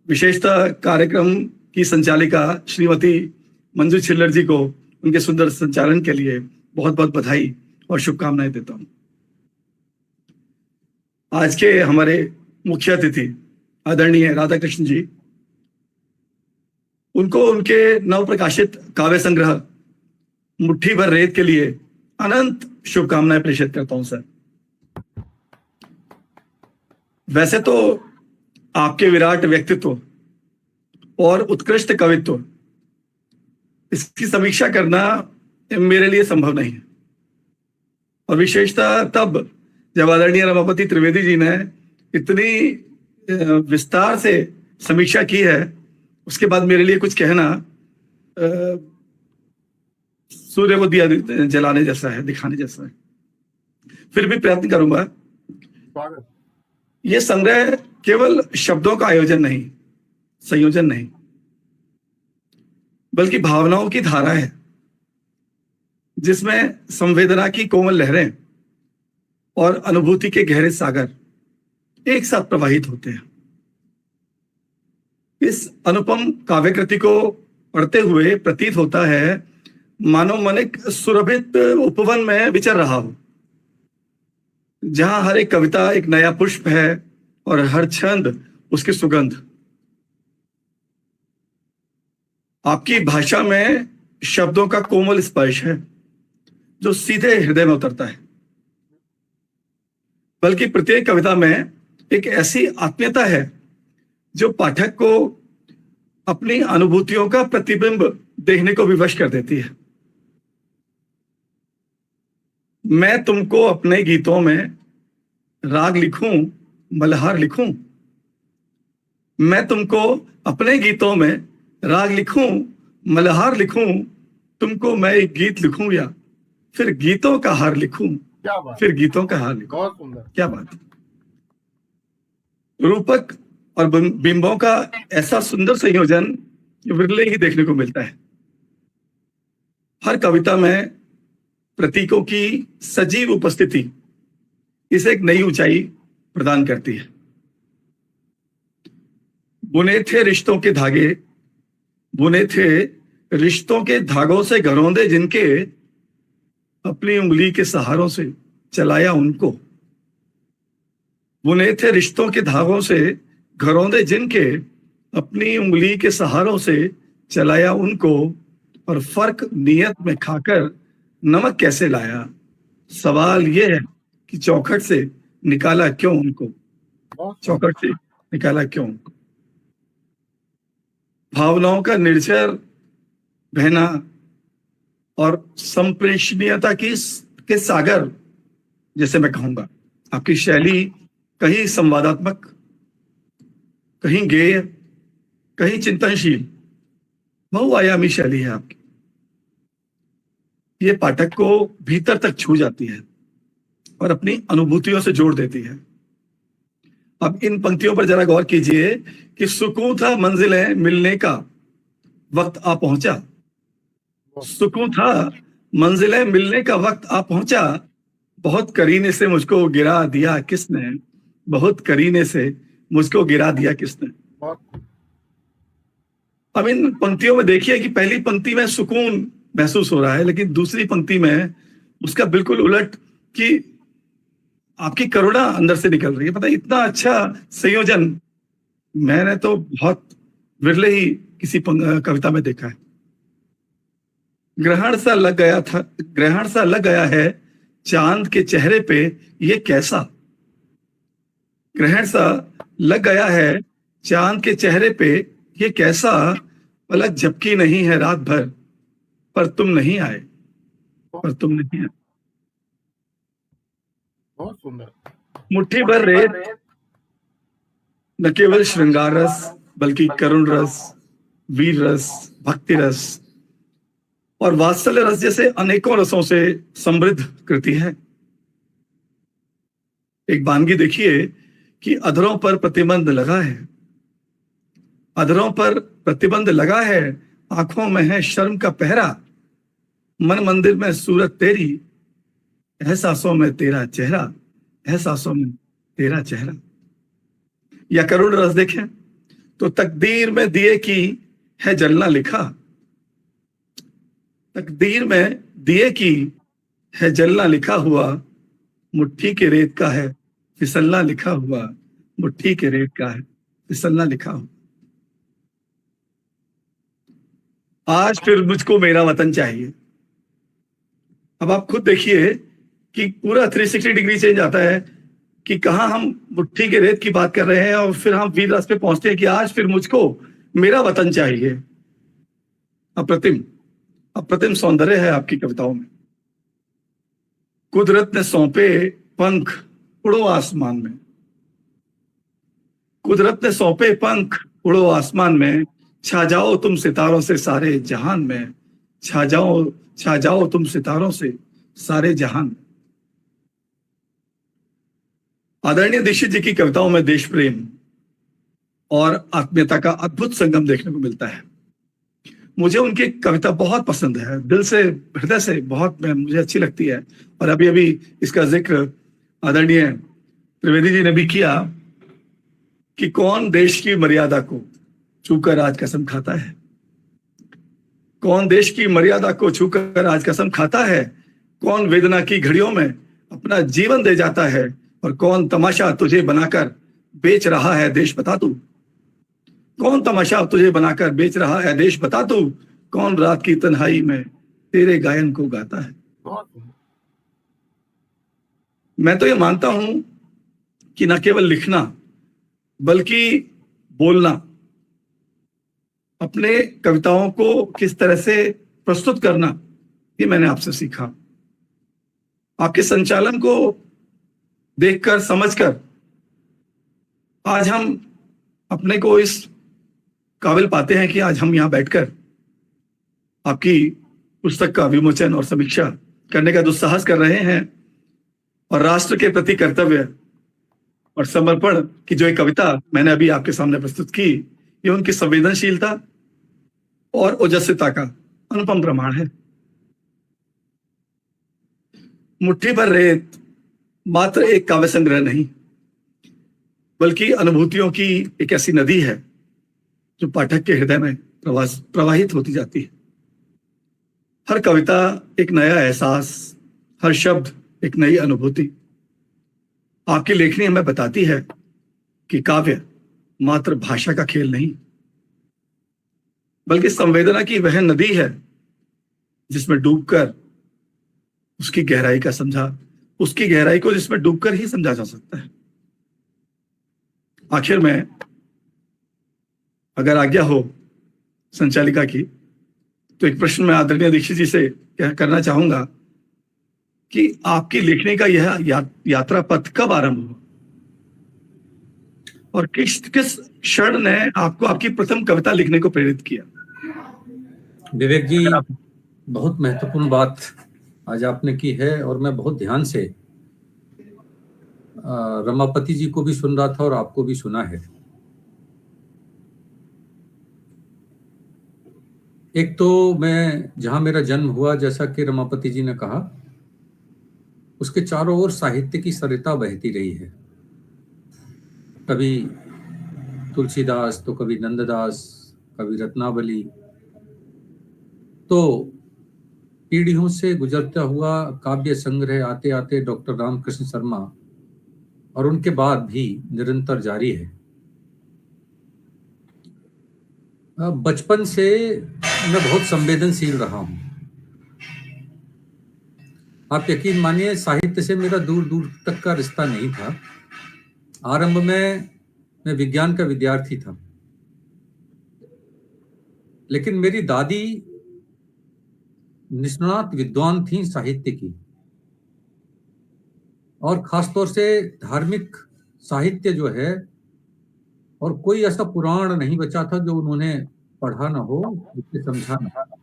विशेषतः कार्यक्रम की संचालिका श्रीमती मंजू छिल्लर जी को उनके सुंदर संचालन के लिए बहुत बहुत बधाई और शुभकामनाएं देता हूं। आज के हमारे मुख्य अतिथि आदरणीय राधा कृष्ण जी, उनको उनके नव प्रकाशित काव्य संग्रह मुट्ठी भर रेत के लिए अनंत शुभकामनाएं प्रेषित करता हूं सर। वैसे तो आपके विराट व्यक्तित्व और उत्कृष्ट कवित्व, इसकी समीक्षा करना मेरे लिए संभव नहीं है और विशेषतः तब जब आदरणीय रमापति त्रिवेदी जी ने इतनी विस्तार से समीक्षा की है, उसके बाद मेरे लिए कुछ कहना सूर्य को दिया जलाने जैसा है, दिखाने जैसा है। फिर भी प्रयत्न करूंगा। यह संग्रह केवल शब्दों का आयोजन नहीं, संयोजन नहीं, बल्कि भावनाओं की धारा है जिसमें संवेदना की कोमल लहरें और अनुभूति के गहरे सागर एक साथ प्रवाहित होते हैं। इस अनुपम काव्य कृति को पढ़ते हुए प्रतीत होता है मानो मन एक सुरभित उपवन में विचर रहा हो, जहां हर एक कविता एक नया पुष्प है और हर छंद उसकी सुगंध। आपकी भाषा में शब्दों का कोमल स्पर्श है जो सीधे हृदय में उतरता है, बल्कि प्रत्येक कविता में एक ऐसी आत्मीयता है जो पाठक को अपनी अनुभूतियों का प्रतिबिंब देखने को विवश कर देती है। मैं तुमको अपने गीतों में राग लिखूं, मल्हार लिखूं। मैं तुमको अपने गीतों में राग लिखूं, मल्हार लिखूं। तुमको मैं एक गीत लिखूं या फिर गीतों का हार लिखूं, फिर गीतों का हार लिखूं। बहुत सुंदर। क्या बात है। रूपक और बिंबों का ऐसा सुंदर संयोजन विरले ही देखने को मिलता है। हर कविता में प्रतीकों की सजीव उपस्थिति इसे एक नई ऊंचाई प्रदान करती है। बुने थे रिश्तों के धागे, बुने थे रिश्तों के धागों से घरौंदे जिनके, अपनी उंगली के सहारों से चलाया उनको। बुने थे रिश्तों के धागों से घरौंदे जिनके, अपनी उंगली के सहारों से चलाया उनको। और फर्क नियत में खाकर नमक कैसे लाया, सवाल यह है कि चौखट से निकाला क्यों उनको, चौखट से निकाला क्यों उनको। भावनाओं का निर्झर बहना और संप्रेषणीयता के सागर, जैसे मैं कहूंगा। आपकी शैली कहीं संवादात्मक, कहीं गेय, कहीं चिंतनशील, बहुआयामी शैली है आपकी। ये पाठक को भीतर तक छू जाती है और अपनी अनुभूतियों से जोड़ देती है। अब इन पंक्तियों पर जरा गौर कीजिए कि सुकून था मंजिलें मिलने का वक्त आ पहुंचा। सुकून था मंजिलें मिलने का वक्त आ पहुंचा। बहुत करीने से मुझको गिरा दिया किसने, बहुत करीने से मुझको गिरा दिया किसने। अब इन पंक्तियों में देखिए कि पहली पंक्ति में सुकून महसूस हो रहा है, लेकिन दूसरी पंक्ति में उसका बिल्कुल उलट कि आपकी करुणा अंदर से निकल रही है। पता है, इतना अच्छा संयोजन मैंने तो बहुत विरले ही किसी कविता में देखा है। ग्रहण सा लग गया है चांद के चेहरे पे, ये कैसा। ग्रहण सा लग गया है चांद के चेहरे पे, ये कैसा। पलक झपकी नहीं है रात भर, पर तुम नहीं आए। बहुत सुंदर। मुट्ठी भर रेत न केवल श्रृंगार रस, बल्कि करुण रस, वीर रस, भक्ति रस और वात्सल्य रस जैसे अनेकों रसों से समृद्ध कृति है। एक वानगी देखिए कि अधरों पर प्रतिबंध लगा है, आंखों में है शर्म का पहरा, मन मंदिर में सूरत तेरी, एहसासों में तेरा चेहरा। या करुण रस देखें तो तकदीर में दिए की है जलना लिखा हुआ, मुट्ठी के रेत का है फिसलना लिखा हुआ। आज फिर मुझको मेरा वतन चाहिए। अब आप खुद देखिए कि पूरा 360 डिग्री चेंज आता है कि कहां हम मुट्ठी के रेत की बात कर रहे हैं और फिर हम वीर रस पे पहुंचते हैं कि आज फिर मुझको मेरा वतन चाहिए। अप्रतिम सौंदर्य है आपकी कविताओं में। कुदरत ने सौंपे पंख उड़ो आसमान में, छा जाओ तुम सितारों से सारे जहान में। छा जाओ तुम सितारों से सारे जहान में। आदरणीय दीक्षित जी की कविताओं में देश प्रेम और आत्मीयता का अद्भुत संगम देखने को मिलता है। मुझे उनकी कविता बहुत पसंद है, दिल से हृदय से बहुत मुझे अच्छी लगती है। और अभी इसका जिक्र आदरणीय त्रिवेदी जी ने भी किया कि कौन देश की मर्यादा को छूकर आज कसम खाता है। कौन वेदना की घड़ियों में अपना जीवन दे जाता है, और कौन तमाशा तुझे बनाकर बेच रहा है देश बता तू। कौन रात की तन्हाई में तेरे गायन को गाता है। मैं तो ये मानता हूं कि न केवल लिखना बल्कि बोलना, अपने कविताओं को किस तरह से प्रस्तुत करना, ये मैंने आपसे सीखा। आपके संचालन को देखकर समझकर आज हम अपने को इस काबिल पाते हैं कि आज हम यहाँ बैठकर आपकी पुस्तक का विमोचन और समीक्षा करने का दुस्साहस कर रहे हैं। और राष्ट्र के प्रति कर्तव्य और समर्पण की जो एक कविता मैंने अभी आपके सामने प्रस्तुत की, ये उनकी संवेदनशीलता और ओजस्विता का अनुपम प्रमाण है। मुट्ठी भर रेत मात्र एक काव्य संग्रह नहीं, बल्कि अनुभूतियों की एक ऐसी नदी है जो पाठक के हृदय में प्रवाहित होती जाती है। हर कविता एक नया एहसास, हर शब्द एक नई अनुभूति। आपकी लेखनी हमें बताती है कि काव्य मात्र भाषा का खेल नहीं, बल्कि संवेदना की वह नदी है जिसमें डूबकर उसकी गहराई को जिसमें डूबकर ही समझा जा सकता है। आखिर में अगर आज्ञा हो संचालिका की, तो एक प्रश्न मैं आदरणीय दीक्षित जी से करना चाहूंगा कि आपकी लिखने का यह यात्रा पथ कब आरंभ हुआ और किस क्षण ने आपको आपकी प्रथम कविता लिखने को प्रेरित किया। विवेक जी, बहुत महत्वपूर्ण बात आज आपने की है और मैं बहुत ध्यान से रमापति जी को भी सुन रहा था और आपको भी सुना है। एक तो मैं जहां मेरा जन्म हुआ, जैसा कि रमापति जी ने कहा, उसके चारों ओर साहित्य की सरिता बहती रही है। कभी तुलसीदास तो कभी नंददास, कभी रत्नावली। तो पीढ़ियों से गुजरता हुआ काव्य संग्रह आते आते डॉक्टर रामकृष्ण शर्मा, और उनके बाद भी निरंतर जारी है। बचपन से मैं बहुत संवेदनशील रहा हूं। आप यकीन मानिए साहित्य से मेरा दूर दूर तक का रिश्ता नहीं था। आरंभ में मैं विज्ञान का विद्यार्थी था, लेकिन मेरी दादी निष्णात विद्वान थी साहित्य की, और खासतौर से धार्मिक साहित्य जो है, और कोई ऐसा पुराण नहीं बचा था जो उन्होंने पढ़ा ना हो, जिससे समझा ना हो।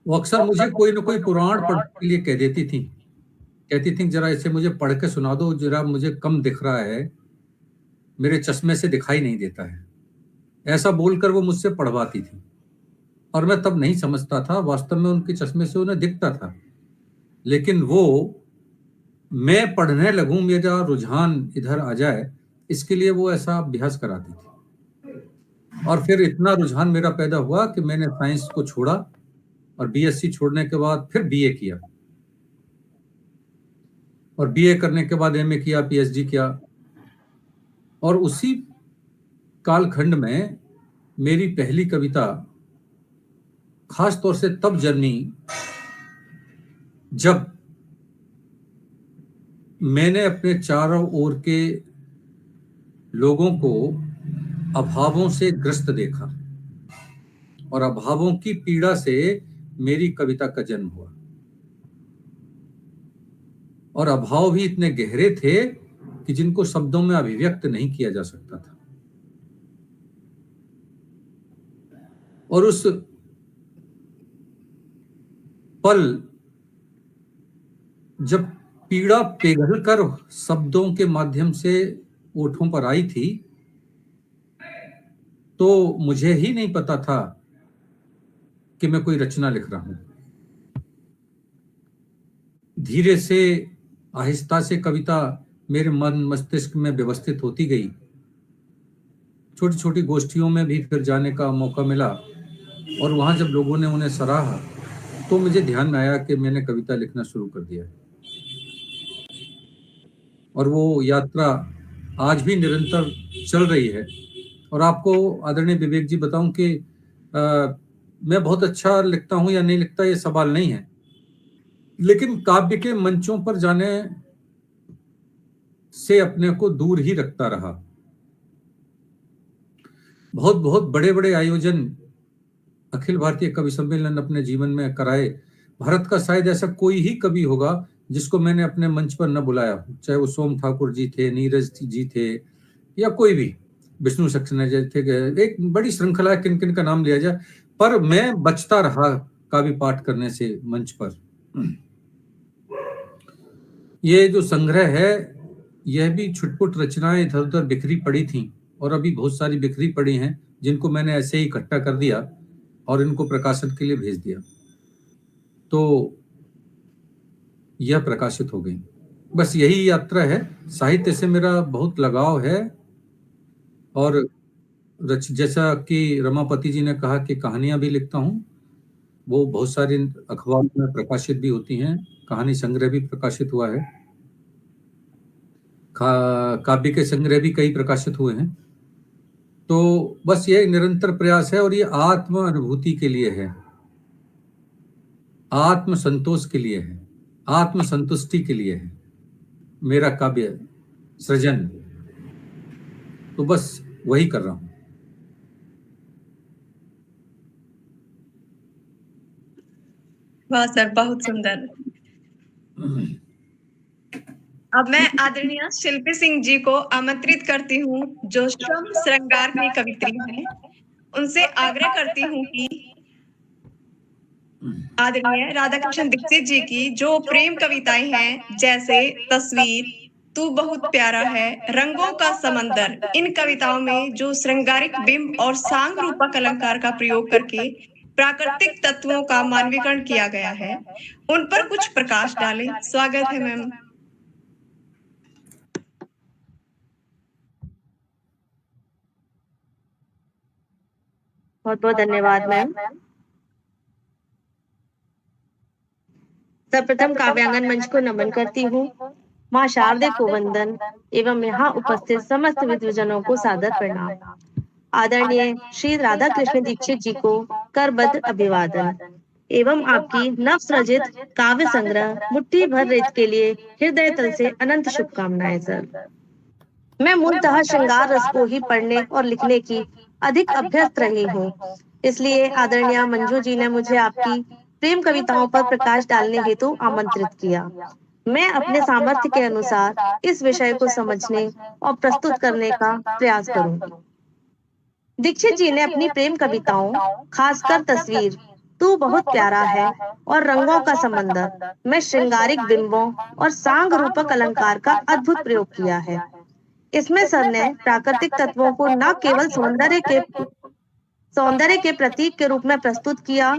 वो अक्सर मुझे कोई ना कोई पुराण पढ़ने के लिए कह देती थी, कहती थी जरा इसे मुझे पढ़ के सुना दो, जरा मुझे कम दिख रहा है, मेरे चश्मे से दिखाई नहीं देता है। ऐसा बोलकर वो मुझसे पढ़वाती थी, और मैं तब नहीं समझता था, वास्तव में उनके चश्मे से उन्हें दिखता था, लेकिन वो मैं पढ़ने लगूं, मेरा रुझान इधर आ जाए, इसके लिए वो ऐसा अभ्यास कराती थी। और फिर इतना रुझान मेरा पैदा हुआ कि मैंने साइंस को छोड़ा, और बीएससी छोड़ने के बाद फिर बीए किया, और बीए करने के बाद एमए किया, पीएचडी किया। और उसी कालखंड में मेरी पहली कविता खास तौर से तब जन्मी जब मैंने अपने चारों ओर के लोगों को अभावों से ग्रस्त देखा, और अभावों की पीड़ा से मेरी कविता का जन्म हुआ। और अभाव भी इतने गहरे थे कि जिनको शब्दों में अभिव्यक्त नहीं किया जा सकता था। और उस पल जब पीड़ा पिघलकर शब्दों के माध्यम से ओठों पर आई थी, तो मुझे ही नहीं पता था कि मैं कोई रचना लिख रहा हूं। धीरे से, आहिस्ता से कविता मेरे मन मस्तिष्क में व्यवस्थित होती गई। छोटी छोटी गोष्ठियों में भी फिर जाने का मौका मिला, और वहां जब लोगों ने उन्हें सराहा तो मुझे ध्यान में आया कि मैंने कविता लिखना शुरू कर दिया। और वो यात्रा आज भी निरंतर चल रही है। और आपको आदरणीय विवेक जी बताऊं कि मैं बहुत अच्छा लिखता हूं या नहीं लिखता, ये सवाल नहीं है, लेकिन काव्य के मंचों पर जाने से अपने को दूर ही रखता रहा। बहुत बहुत बड़े बड़े आयोजन अखिल भारतीय कवि सम्मेलन अपने जीवन में कराए। भारत का शायद ऐसा कोई ही कवि होगा जिसको मैंने अपने मंच पर न बुलाया, चाहे वो सोम ठाकुर जी थे, नीरज जी थे, या कोई भी, विष्णु सक्सेना जी थे। एक बड़ी श्रृंखला, किन किन का नाम लिया जाए, पर मैं बचता रहा काव्य पाठ करने से मंच पर। ये जो संग्रह है, यह भी छुटपुट रचनाएं इधर उधर बिखरी पड़ी थी, और अभी बहुत सारी बिखरी पड़ी हैं, जिनको मैंने ऐसे ही इकट्ठा कर दिया और इनको प्रकाशन के लिए भेज दिया, तो यह प्रकाशित हो गई। बस यही यात्रा है। साहित्य से मेरा बहुत लगाव है, और जैसा कि रमापति जी ने कहा कि कहानियां भी लिखता हूं, वो बहुत सारी अखबारों में प्रकाशित भी होती हैं। कहानी संग्रह भी प्रकाशित हुआ है, काव्य के संग्रह भी कई प्रकाशित हुए हैं। तो बस ये निरंतर प्रयास है, और ये आत्म अनुभूति के लिए है, आत्म संतोष के लिए है, आत्म संतुष्टि के लिए है मेरा काव्य सृजन। तो बस वही कर रहा हूं। वाह सर, बहुत सुंदर। अब मैं आदरणीय शिल्पी सिंह जी को आमंत्रित करती हूँ, जो श्रम श्रृंगार की कवित्री हैं। उनसे आग्रह करती हूँ कि आदरणीय राधाकृष्ण दीक्षित जी की जो प्रेम कविताएं हैं, जैसे तस्वीर, तू बहुत प्यारा है, रंगों का समंदर, इन कविताओं में जो श्रृंगारिक बिंब और सांग रूपक अलंकार का प्रयोग करके प्राकृतिक तत्वों का मानवीकरण किया गया है, उन पर कुछ प्रकाश डालें। स्वागत है मैम। बहुत बहुत धन्यवाद मैम। सर्वप्रथम काव्यांगन मंच को नमन करती हूँ। माँ शारदे को वंदन एवं यहाँ उपस्थित समस्त विद्वजनों को सादर प्रणाम। आदरणीय श्री राधा कृष्ण दीक्षित जी को करबद्ध अभिवादन एवं आपकी नवसृजित काव्य संग्रह मुट्ठी भर रेत के लिए हृदय तल से अनंत शुभकामनाएं सर। मैं मूलतः श्रृंगार रस को ही पढ़ने और लिखने की अधिक अभ्यस्त रही हूँ, इसलिए आदरणीय मंजू जी ने मुझे आपकी प्रेम कविताओं पर प्रकाश डालने हेतु आमंत्रित किया। मैं अपने सामर्थ्य के अनुसार इस विषय को समझने और प्रस्तुत करने का प्रयास करूंगी। दीक्षित जी ने अपनी प्रेम कविताओं, खासकर तस्वीर तू बहुत प्यारा है और रंगों का समंदर में श्रृंगारिक बिंबों और सांग रूपक अलंकार का अद्भुत प्रयोग किया है। इसमें सर ने प्राकृतिक तत्वों को न केवल सौंदर्य के प्रतीक के रूप में प्रस्तुत किया,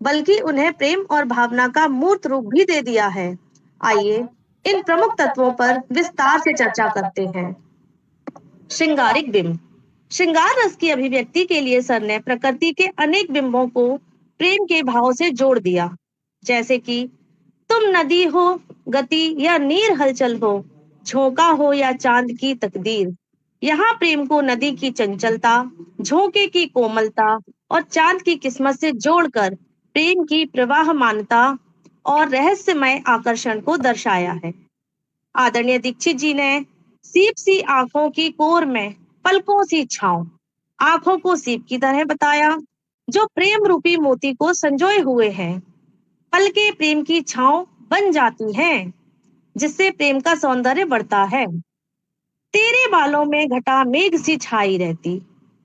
बल्कि उन्हें प्रेम और भावना का मूर्त रूप भी दे दिया है। आइए इन प्रमुख तत्वों पर विस्तार से चर्चा करते हैं। श्रृंगारिक बिंब। श्रृंगार रस की अभिव्यक्ति के लिए सर ने प्रकृति के अनेक बिंबों को प्रेम के भाव से जोड़ दिया, जैसे कि तुम नदी हो गति या नीर हलचल हो, झोंका हो या चांद की तकदीर। यहाँ प्रेम को नदी की चंचलता, झोंके की कोमलता और चांद की किस्मत से जोड़कर प्रेम की प्रवाहमानता और रहस्यमय आकर्षण को दर्शाया है। आदरणीय दीक्षित जी ने सीप सी आंखों की कोर में पलकों सी छांव, आंखों को सीप की तरह बताया जो प्रेम रूपी मोती को संजोए हुए हैं। पलके प्रेम की छांव बन जाती हैं, जिससे प्रेम का सौंदर्य बढ़ता है। तेरे बालों में घटा मेघ सी छाई रहती,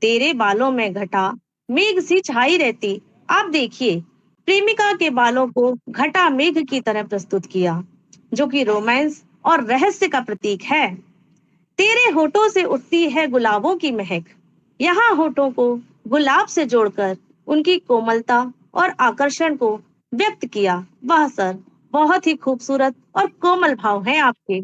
तेरे बालों में घटा मेघ सी छाई रहती। आप देखिए, प्रेमिका के बालों को घटा मेघ की तरह प्रस्तुत किया, जो कि रोमांस और रहस्य का प्रतीक है। तेरे होठों से उठती है गुलाबों की महक। यहाँ होठों को गुलाब से जोड़कर उनकी कोमलता और आकर्षण को व्यक्त किया। वाह सर, बहुत ही खूबसूरत और कोमल भाव हैं आपके।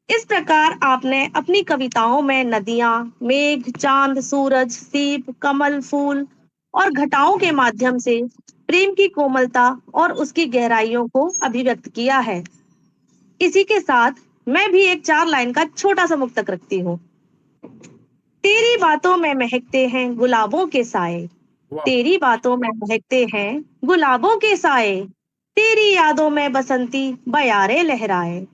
इस प्रकार आपने अपनी कविताओं में नदियां, मेघ, चांद, सूरज, सीप, कमल, फूल और घटाओं के माध्यम से प्रेम की कोमलता और उसकी गहराइयों को अभिव्यक्त किया है। इसी के साथ मैं भी एक 4 लाइन का छोटा सा मुक्तक रखती हूँ। तेरी बातों में महकते हैं गुलाबों के साए, तेरी बातों में महकते हैं गुलाबों के साए, तेरी यादों में बसंती बयारे लहराए।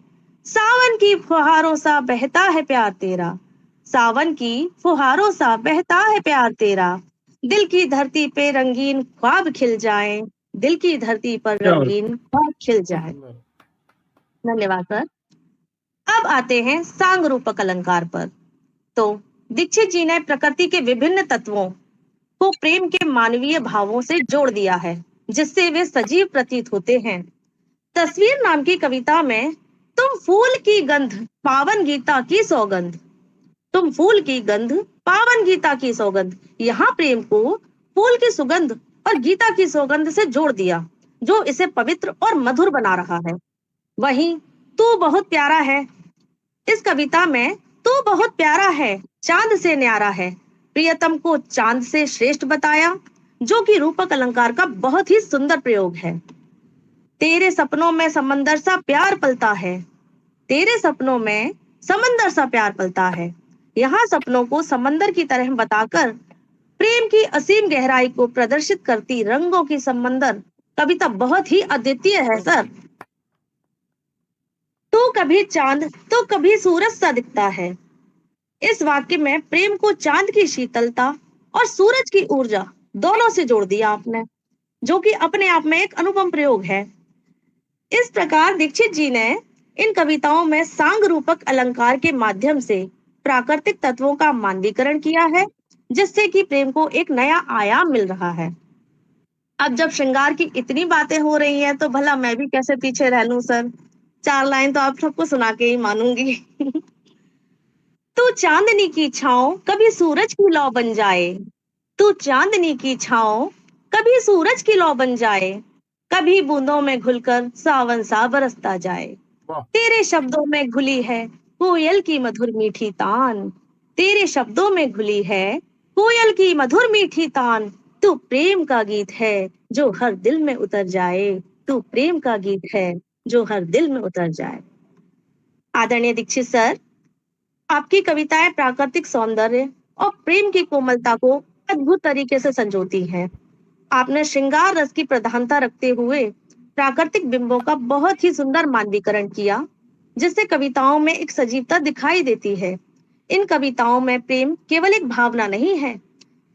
सावन की फुहारों सा बहता है प्यार तेरा, सावन की फुहारों सा बहता है प्यार तेरा। दिल की धरती पे रंगीन ख्वाब खिल जाए, दिल की धरती पर रंगीन ख्वाब खिल जाए। धन्यवाद सर। अब आते हैं सांग रूपक अलंकार पर। तो दीक्षित जी ने प्रकृति के विभिन्न तत्वों को प्रेम के मानवीय भावों से जोड़ दिया है, जिससे वे सजीव प्रतीत होते हैं। तस्वीर नाम की कविता में तुम फूल की गंध पावन गीता की सौगंध, तुम फूल की गंध पावन गीता की सौगंध, यहाँ प्रेम को फूल की सुगंध और गीता की सौगंध से जोड़ दिया, जो इसे पवित्र और मधुर बना रहा है। वहीं तू बहुत प्यारा है, इस कविता में तू बहुत प्यारा है चांद से न्यारा है, प्रियतम को चांद से श्रेष्ठ बताया, जो कि रूपक अलंकार का बहुत ही सुंदर प्रयोग है। तेरे सपनों में समंदर सा प्यार पलता है, तेरे सपनों में समंदर सा प्यार पलता है। यहाँ सपनों को समंदर की तरह बताकर प्रेम की असीम गहराई को प्रदर्शित करती रंगों की समंदर कविता बहुत ही अद्वितीय है सर। तू कभी चांद तो कभी सूरज सा दिखता है, इस वाक्य में प्रेम को चांद की शीतलता और सूरज की ऊर्जा दोनों से जोड़ दिया आपने, जो कि अपने आप में एक अनुपम प्रयोग है। इस प्रकार दीक्षित जी ने इन कविताओं में सांग रूपक अलंकार के माध्यम से प्राकृतिक तत्वों का मानवीकरण किया है, जिससे कि प्रेम को एक नया आयाम मिल रहा है। अब जब श्रृंगार की इतनी बातें हो रही हैं, तो भला मैं भी कैसे पीछे रह लूं सर। 4 लाइन तो आप सबको सुना के ही मानूंगी। तू चांदनी की छाँव कभी सूरज की लौ बन जाए, तू चांदनी की छाँव कभी सूरज की लौ बन जाए, कभी बूंदों में घुलकर सावन सा बरसता जाए। तेरे शब्दों में घुली है कोयल की मधुर मीठी तान, तेरे शब्दों में घुली है कोयल की मधुर मीठी तान। तू प्रेम का गीत है जो हर दिल में उतर जाए, तू प्रेम का गीत है जो हर दिल में उतर जाए। आदरणीय दीक्षित सर, आपकी कविताएं प्राकृतिक सौंदर्य और प्रेम की कोमलता को अद्भुत तरीके से संजोती हैं। आपने श्रृंगार रस की प्रधानता रखते हुए प्राकृतिक बिंबों का बहुत ही सुंदर मानवीकरण किया, जिससे कविताओं में एक सजीवता दिखाई देती है। इन कविताओं में प्रेम केवल एक भावना नहीं है,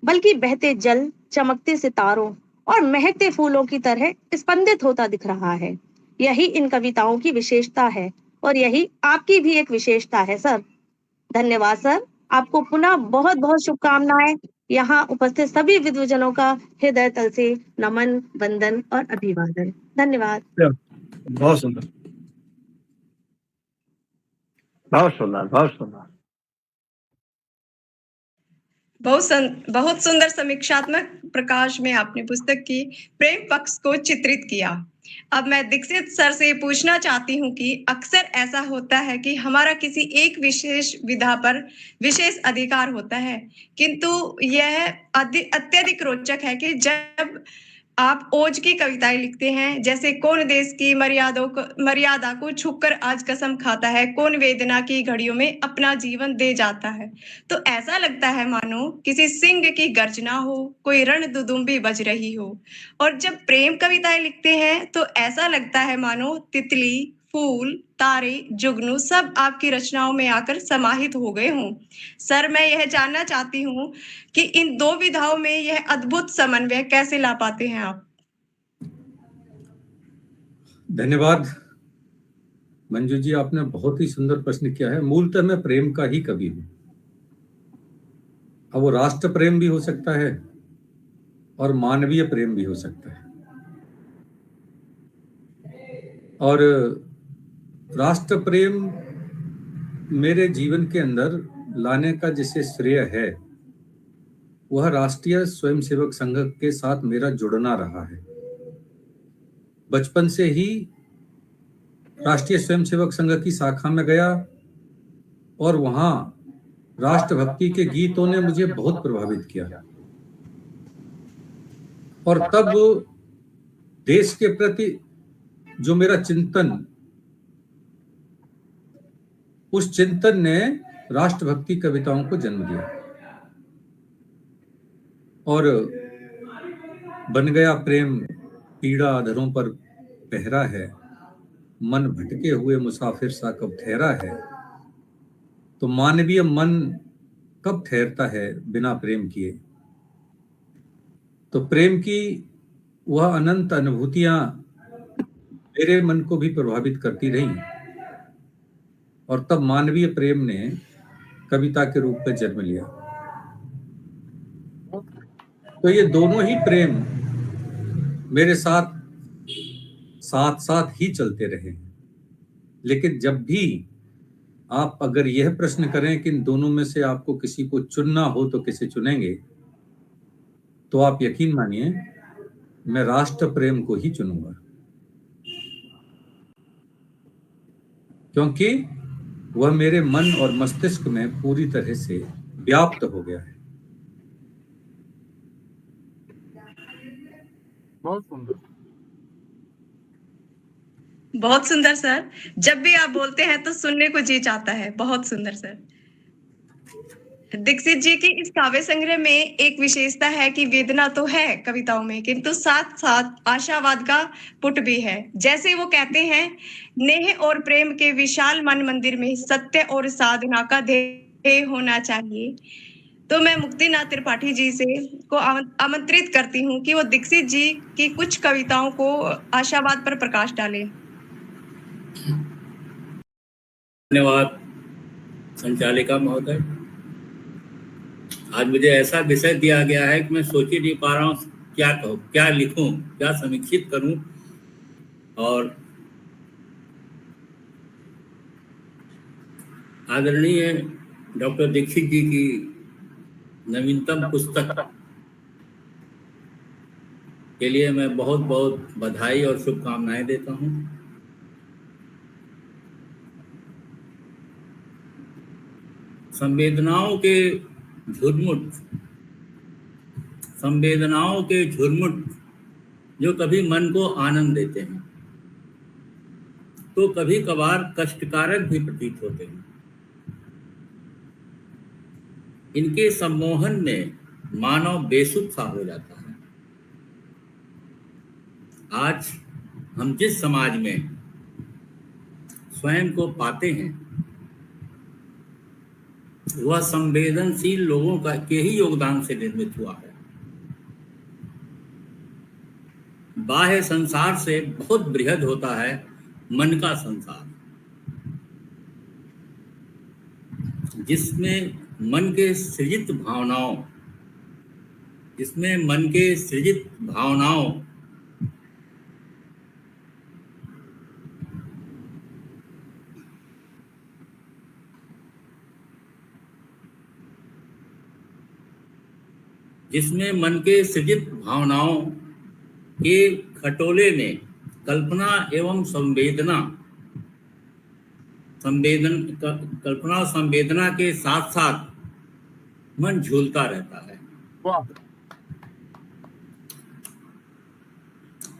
बल्कि बहते जल, चमकते सितारों और महकते फूलों की तरह स्पंदित होता दिख रहा है। यही इन कविताओं की विशेषता है और यही आपकी भी एक विशेषता है सर। धन्यवाद सर। आपको पुनः बहुत बहुत शुभकामनाएं। यहाँ उपस्थित सभी विद्वजनों का हृदय तल से नमन, वंदन और अभिवादन। धन्यवाद। बहुत सुंदर, बहुत सुंदर, बहुत सुंदर। बहुत सुंदर समीक्षात्मक प्रकाश में आपने पुस्तक की प्रेम पक्ष को चित्रित किया। अब मैं दीक्षित सर से पूछना चाहती हूँ कि अक्सर ऐसा होता है कि हमारा किसी एक विशेष विधा पर विशेष अधिकार होता है, किंतु यह अत्यधिक रोचक है कि जब आप ओज की कविताएं लिखते हैं, जैसे कौन देश की मर्यादा को छूकर आज कसम खाता है, कौन वेदना की घड़ियों में अपना जीवन दे जाता है, तो ऐसा लगता है मानो किसी सिंह की गर्जना हो, कोई रणदुदुम्बी बज रही हो। और जब प्रेम कविताएं लिखते हैं तो ऐसा लगता है मानो तितली, फूल, तारे, जुगनू सब आपकी रचनाओं में आकर समाहित हो गए हों। सर, मैं यह जानना चाहती हूँ कि इन दो विधाओं में यह अद्भुत समन्वय कैसे ला पाते हैं आप? धन्यवाद मंजू जी, आपने बहुत ही सुंदर प्रश्न किया है। मूलतः मैं प्रेम का ही कवि हूँ। अब वो राष्ट्र प्रेम भी हो सकता है और मानवीय प्रेम भी हो सकता है। और राष्ट्र प्रेम मेरे जीवन के अंदर लाने का जिसे श्रेय है, वह राष्ट्रीय स्वयंसेवक संघ के साथ मेरा जुड़ना रहा है। बचपन से ही राष्ट्रीय स्वयंसेवक संघ की शाखा में गया और वहां राष्ट्रभक्ति के गीतों ने मुझे बहुत प्रभावित किया। और तब देश के प्रति जो मेरा चिंतन, उस चिंतन ने राष्ट्रभक्ति कविताओं को जन्म दिया और बन गया प्रेम पीड़ा अधरों पर पहरा है, मन भटके हुए मुसाफिर सा कब ठहरा है। तो मानवीय मन कब ठहरता है बिना प्रेम किए। तो प्रेम की वह अनंत अनुभूतियां मेरे मन को भी प्रभावित करती रही और तब मानवीय प्रेम ने कविता के रूप में जन्म लिया। तो ये दोनों ही प्रेम मेरे साथ साथ ही चलते रहे। लेकिन जब भी आप अगर यह प्रश्न करें कि इन दोनों में से आपको किसी को चुनना हो तो किसे चुनेंगे, तो आप यकीन मानिए मैं राष्ट्र प्रेम को ही चुनूंगा, क्योंकि वह मेरे मन और मस्तिष्क में पूरी तरह से व्याप्त हो गया है। बहुत सुंदर, बहुत सुंदर सर। जब भी आप बोलते हैं तो सुनने को जी चाहता है। बहुत सुंदर सर। दीक्षित जी की इस काव्य संग्रह में एक विशेषता है कि वेदना तो है कविताओं में, किंतु साथ साथ आशावाद का पुट भी है। जैसे वो कहते हैं, नेह और प्रेम के विशाल मन मंदिर में सत्य और साधना का ध्येय होना चाहिए। तो मैं मुक्तिनाथ त्रिपाठी जी से को आमंत्रित करती हूँ कि वो दीक्षित जी की कुछ कविताओं को आशावाद पर प्रकाश डालें। धन्यवाद संचालिका महोदय। आज मुझे ऐसा विषय दिया गया है कि मैं सोच ही नहीं पा रहा हूँ क्या कहूँ, क्या लिखूं, क्या समीक्षित करूं। और आदरणीय डॉक्टर दीक्षित जी की नवीनतम पुस्तक के लिए मैं बहुत बहुत बधाई और शुभकामनाएं देता हूं। संवेदनाओं के झुरमुट जो कभी मन को आनंद देते हैं तो कभी कभार कष्टकारक भी प्रतीत होते हैं। इनके सम्मोहन में मानव बेसुध सा हो जाता है। आज हम जिस समाज में स्वयं को पाते हैं वह संवेदनशील लोगों के ही योगदान से निर्मित हुआ है। बाह्य संसार से बहुत बृहद होता है मन का संसार, जिसमें मन के सृजित भावनाओं के खटोले में कल्पना एवं संवेदना के साथ साथ मन झूलता रहता है। वाह,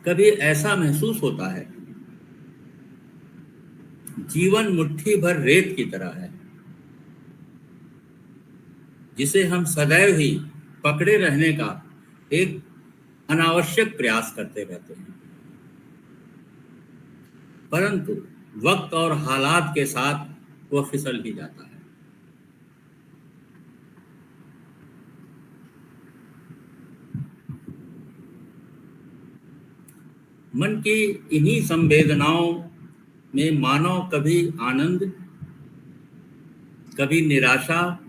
कभी ऐसा महसूस होता है जीवन मुट्ठी भर रेत की तरह है, जिसे हम सदैव ही पकड़े रहने का एक अनावश्यक प्रयास करते रहते हैं, परंतु वक्त और हालात के साथ वह फिसल ही जाता है। मन की इन्हीं संवेदनाओं में मानव कभी आनंद, कभी निराशा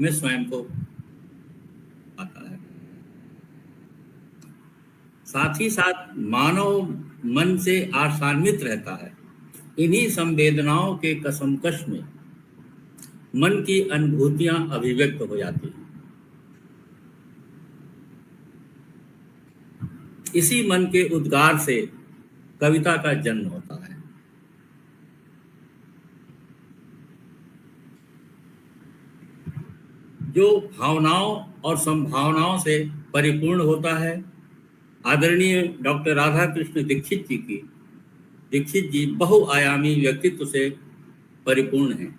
में स्वयं को आता है। साथ ही साथ मानव मन से आशान्वित रहता है। इन्हीं संवेदनाओं के कसमकश में मन की अनुभूतियां अभिव्यक्त हो जाती हैं। इसी मन के उद्गार से कविता का जन्म होता है। जो भावनाओं और संभावनाओं से परिपूर्ण होता है। आदरणीय डॉक्टर राधा कृष्ण दीक्षित जी बहुआयामी व्यक्तित्व से परिपूर्ण हैं।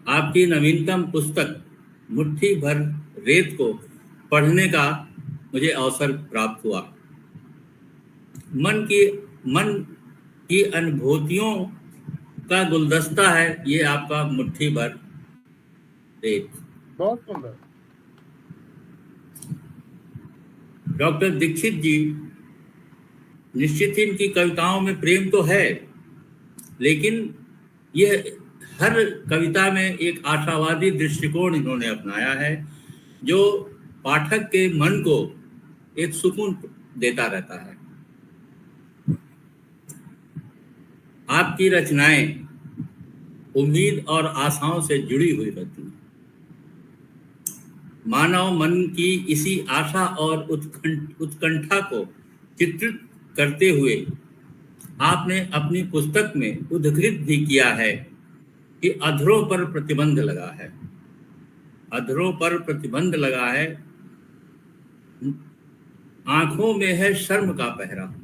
आपकी नवीनतम पुस्तक मुट्ठी भर रेत को पढ़ने का मुझे अवसर प्राप्त हुआ। मन की अनुभूतियों का गुलदस्ता है ये आपका मुट्ठी भर रेत। बहुत सुंदर। डॉक्टर दीक्षित जी, निश्चित ही इनकी कविताओं में प्रेम तो है, लेकिन यह हर कविता में एक आशावादी दृष्टिकोण इन्होंने अपनाया है, जो पाठक के मन को एक सुकून देता रहता है। आपकी रचनाएं उम्मीद और आशाओं से जुड़ी हुई रहती हैं। मानव मन की इसी आशा और उत्कंठा को चित्रित करते हुए आपने अपनी पुस्तक में उद्धृत भी किया है कि अधरों पर प्रतिबंध लगा है। अधरों पर प्रतिबंध लगा है, आंखों में है शर्म का पहरा।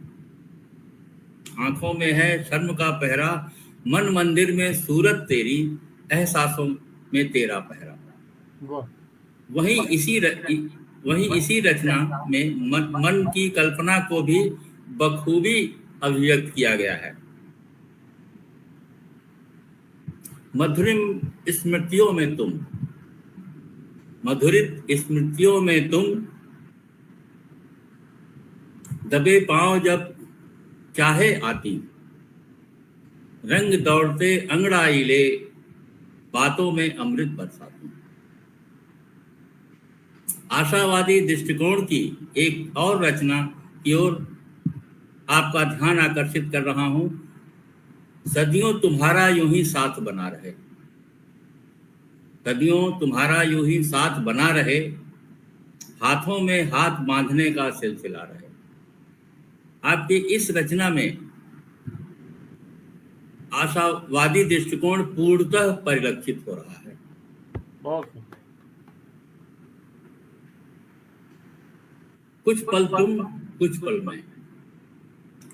आंखों में है शर्म का पहरा, मन मंदिर में सूरत तेरी, एहसासों में तेरा पहरा। वाह, वहीं इसी रचना में मन की कल्पना को भी बखूबी अभिव्यक्त किया गया है। मधुरित स्मृतियों में तुम दबे पांव जब चाहे आती, रंग दौड़ते अंगड़ाई ले, बातों में अमृत बरसाती। आशावादी दृष्टिकोण की एक और रचना की ओर आपका ध्यान आकर्षित कर रहा हूं। सदियों तुम्हारा यूं ही साथ बना रहे, सदियों तुम्हारा यूं ही साथ बना रहे, हाथों में हाथ बांधने का सिलसिला रहे। आपकी इस रचना में आशावादी दृष्टिकोण पूर्णतः परिलक्षित हो रहा है। बहुत सुंदर। कुछ पल तुम कुछ पल मैं,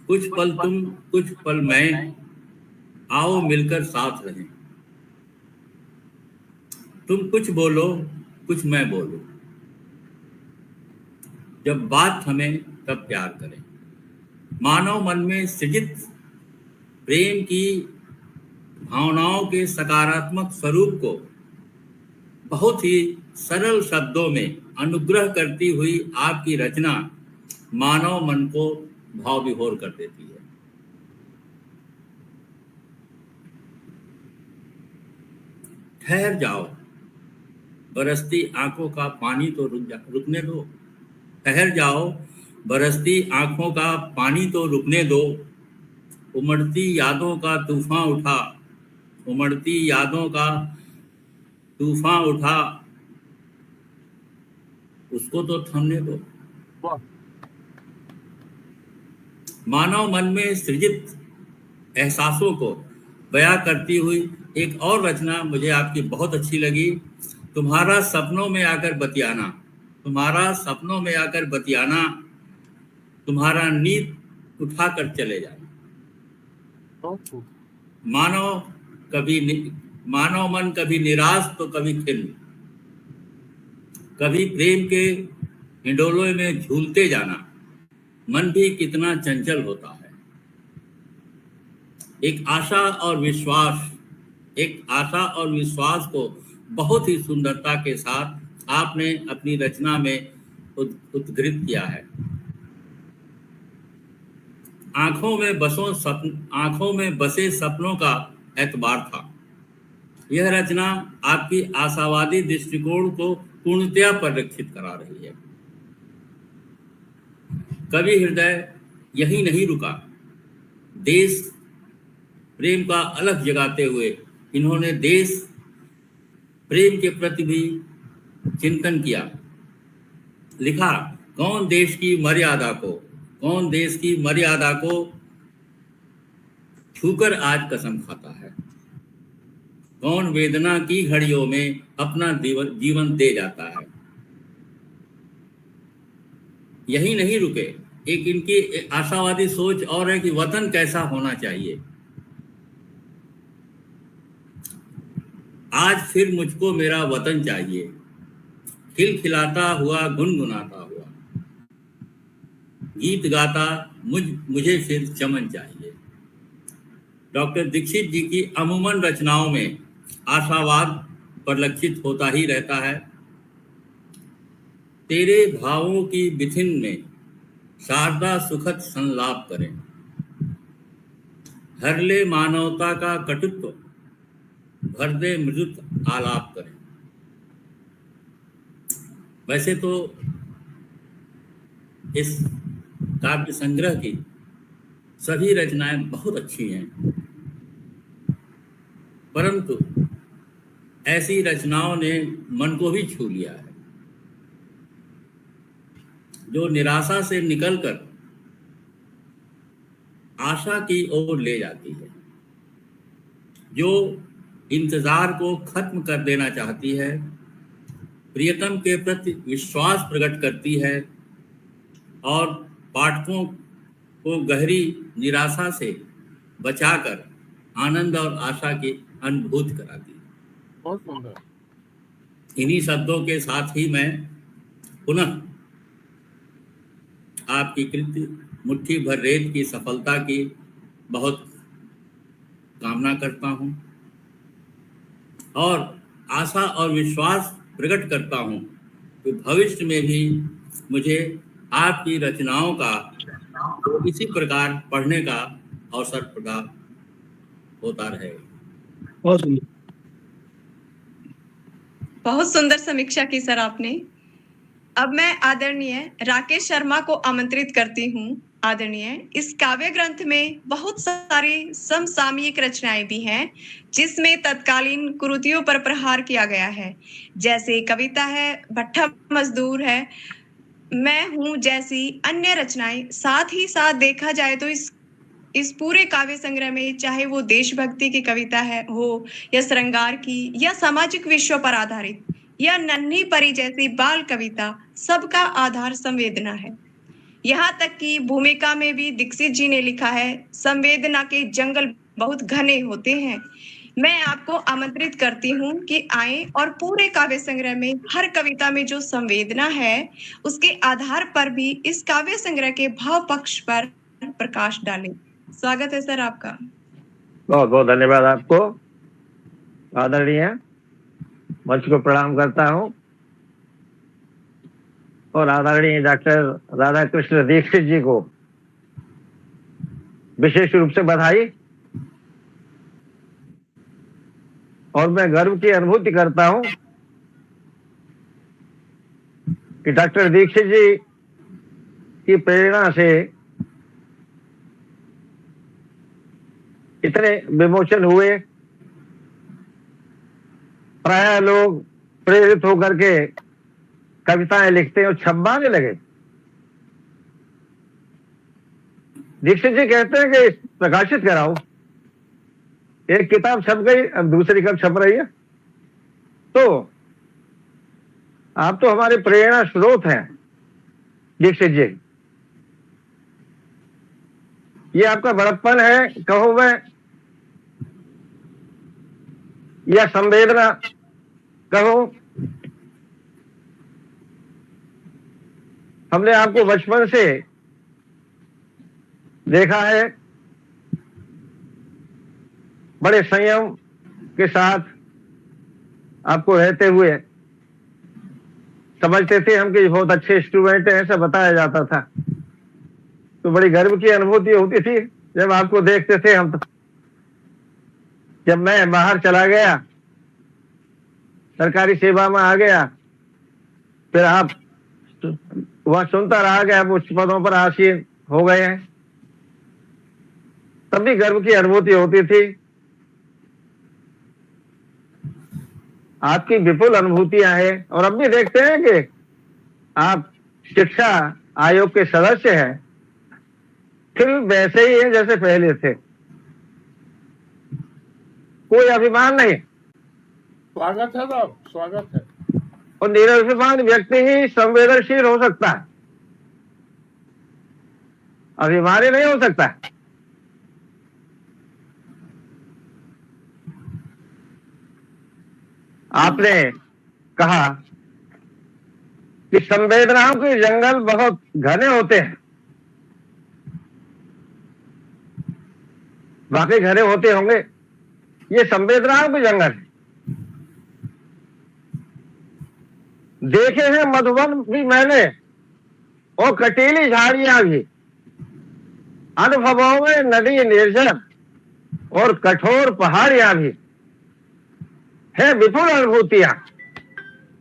कुछ पल तुम कुछ पल मैं, आओ मिलकर साथ रहें। तुम कुछ बोलो कुछ मैं बोलूं, जब बात हमें तब प्यार करें। मानव मन में सृजित प्रेम की भावनाओं के सकारात्मक स्वरूप को बहुत ही सरल शब्दों में अनुग्रह करती हुई आपकी रचना मानव मन को भाव विभोर कर देती है। ठहर जाओ, बरसती आंखों का पानी तो रुकने दो। ठहर जाओ, बरसती आंखों का पानी तो रुकने दो। उमड़ती यादों का तूफान उठा, उमड़ती यादों का तूफान उठा, उसको तो थमने दो। मानव मन में सृजित एहसासों को बयां करती हुई एक और रचना मुझे आपकी बहुत अच्छी लगी। तुम्हारा सपनों में आकर बतियाना, तुम्हारा सपनों में आकर बतियाना, तुम्हारा नींद उठा कर चले जाना। मानव मन कभी निराश तो कभी खिन्न, कभी प्रेम के हिंडोलों में झूलते जाना। मन भी कितना चंचल होता है। एक आशा और विश्वास को बहुत ही सुंदरता के साथ आपने अपनी रचना में उद्घृत किया है। आंखों में बसे सपनों का एतबार था। यह रचना आपकी आशावादी दृष्टिकोण को पूर्णतया परिलक्षित करा रही है। कवि हृदय यही नहीं रुका। देश प्रेम का अलग जगाते हुए इन्होंने देश प्रेम के प्रति भी चिंतन किया। लिखा, कौन देश की मर्यादा को छूकर आज कसम खाता है। कौन वेदना की घड़ियों में अपना जीवन दे जाता है। यही नहीं रुके, एक इनकी आशावादी सोच और है कि वतन कैसा होना चाहिए। आज फिर मुझको मेरा वतन चाहिए, खिलखिलाता हुआ, गुनगुनाता हुआ, गीत गाता मुझे फिर चमन चाहिए। डॉक्टर दीक्षित जी की अमूमन रचनाओं में आशावाद परिलक्षित होता ही रहता है। तेरे भावों की बिथिन में शारदा सुखद संलाप करें, हर ले मानवता का कटुत्व, भर दे मृदुत आलाप करें। वैसे तो इस काव्य संग्रह की सभी रचनाएं बहुत अच्छी हैं, परंतु ऐसी रचनाओं ने मन को भी छू लिया है, जो निराशा से निकलकर आशा की ओर ले जाती है, जो इंतजार को खत्म कर देना चाहती है, प्रियतम के प्रति विश्वास प्रकट करती है और पाठकों को गहरी निराशा से बचाकर आनंद और आशा की अनुभूति कराती है। बहुत सुंदर। इन्हीं शब्दों के साथ ही मैं पुनः आपकी कृति मुट्ठी भर रेत की सफलता की बहुत कामना करता हूं और आशा और विश्वास प्रकट करता हूं कि भविष्य में भी मुझे आपकी रचनाओं का इसी प्रकार पढ़ने का अवसर प्रदान होता रहेगा। बहुत सुंदर, बहुत सुंदर समीक्षा की सर आपने। अब मैं आदरणीय राकेश शर्मा को आमंत्रित करती हूँ। आदरणीय, इस काव्य ग्रंथ में बहुत सारी समसामयिक रचनाएं भी हैं, जिसमें तत्कालीन कुरीतियों पर प्रहार किया गया है। जैसे कविता है भट्ठा मजदूर है, मैं हूँ जैसी अन्य रचनाएं। साथ ही साथ देखा जाए तो इस पूरे काव्य संग्रह में, चाहे वो देशभक्ति की कविता है हो या श्रृंगार की या सामाजिक विषयों पर आधारित या नन्ही परी जैसी बाल कविता, सबका आधार संवेदना है। यहाँ तक कि भूमिका में भी दीक्षित जी ने लिखा है, संवेदना के जंगल बहुत घने होते हैं, मैं आपको आमंत्रित करती हूँ कि आएं और पूरे काव्य संग्रह में हर कविता में जो संवेदना है उसके आधार पर भी इस काव्य संग्रह के भाव पक्ष पर प्रकाश डालें। स्वागत है सर आपका। बहुत बहुत धन्यवाद आपको। आदरणीय मंच को प्रणाम करता हूं और आदरणीय डॉक्टर राधाकृष्ण दीक्षित जी को विशेष रूप से बधाई। और मैं गर्व की अनुभूति करता हूं कि डॉक्टर दीक्षित जी की प्रेरणा से इतने विमोचन हुए, प्राय लोग प्रेरित होकर के कविताएं लिखते और छपवाने लगे। दीक्षित जी कहते हैं कि प्रकाशित कराओ। एक किताब छप गई, अब दूसरी कब छप रही है। तो आप तो हमारे प्रेरणा स्रोत हैं दीक्षित जी। ये आपका बड़प्पन है कहूं मैं, या संवेदना कहूं। हमने आपको बचपन से देखा है, बड़े संयम के साथ आपको रहते हुए समझते थे हम कि बहुत अच्छे स्टूडेंट हैं, ऐसा बताया जाता था। तो बड़ी गर्व की अनुभूति होती थी जब आपको देखते थे हम। तो जब मैं बाहर चला गया, सरकारी सेवा में आ गया, फिर आप वहां सुनता रहा कि आप उच्च पदों पर आसीन हो गए हैं, तब भी गर्व की अनुभूति होती थी। आपकी विपुल अनुभूतियां हैं और अब भी देखते हैं कि आप शिक्षा आयोग के सदस्य हैं, फिर भी वैसे ही हैं जैसे पहले थे। कोई अभिमान नहीं। स्वागत है साहब, स्वागत है। और निरभिमान व्यक्ति ही संवेदनशील हो सकता है, अभिमानी नहीं हो सकता। आपने कहा कि संवेदनाओं के जंगल बहुत घने होते हैं। वाकई घने होते होंगे। ये संवेदनाओं के जंगल है। देखे हैं मधुबन भी मैंने और कटीली झाड़ियां भी, अनुभवों में नदी निर्जन और कठोर पहाड़ियां भी है, विपुल अनुभूतियां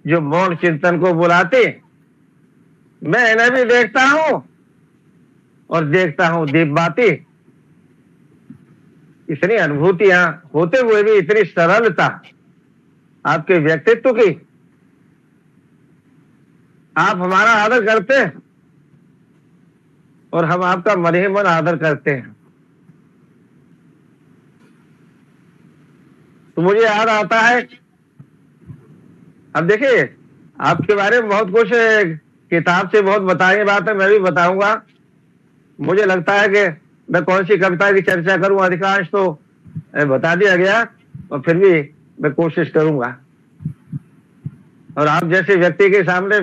जो मौन चिंतन को बुलाते। मैं इन्हें भी देखता हूं और देखता हूं दीप बाती। इतनी अनुभूतियां होते हुए भी इतनी सरलता आपके व्यक्तित्व की। आप हमारा आदर करते हैं और हम आपका मन ही मन आदर करते हैं। तो मुझे याद आता है, अब देखिए आपके बारे में बहुत कुछ किताब से बहुत बताएंगे बात है, मैं भी बताऊंगा। मुझे लगता है कि मैं कौन सी कविता की चर्चा करूं, अधिकांश तो बता दिया गया, और फिर भी मैं कोशिश करूंगा। और आप जैसे व्यक्ति के सामने,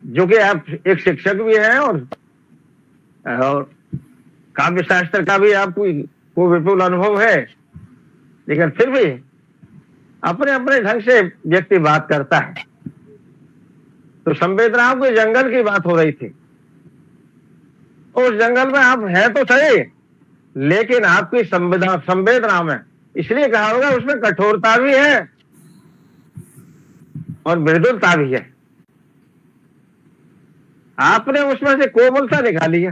जो कि आप एक शिक्षक भी हैं और काव्य शास्त्र का भी आपको विपुल अनुभव है, लेकिन फिर भी अपने अपने ढंग से व्यक्ति बात करता है। तो संवेदनाओं के जंगल की बात हो रही थी। उस जंगल में आप हैं तो सही, लेकिन आपकी संवेदना में, इसलिए कहा होगा उसमें कठोरता भी है और मृदुलता भी है। आपने उसमें से कोमलता निकाली है,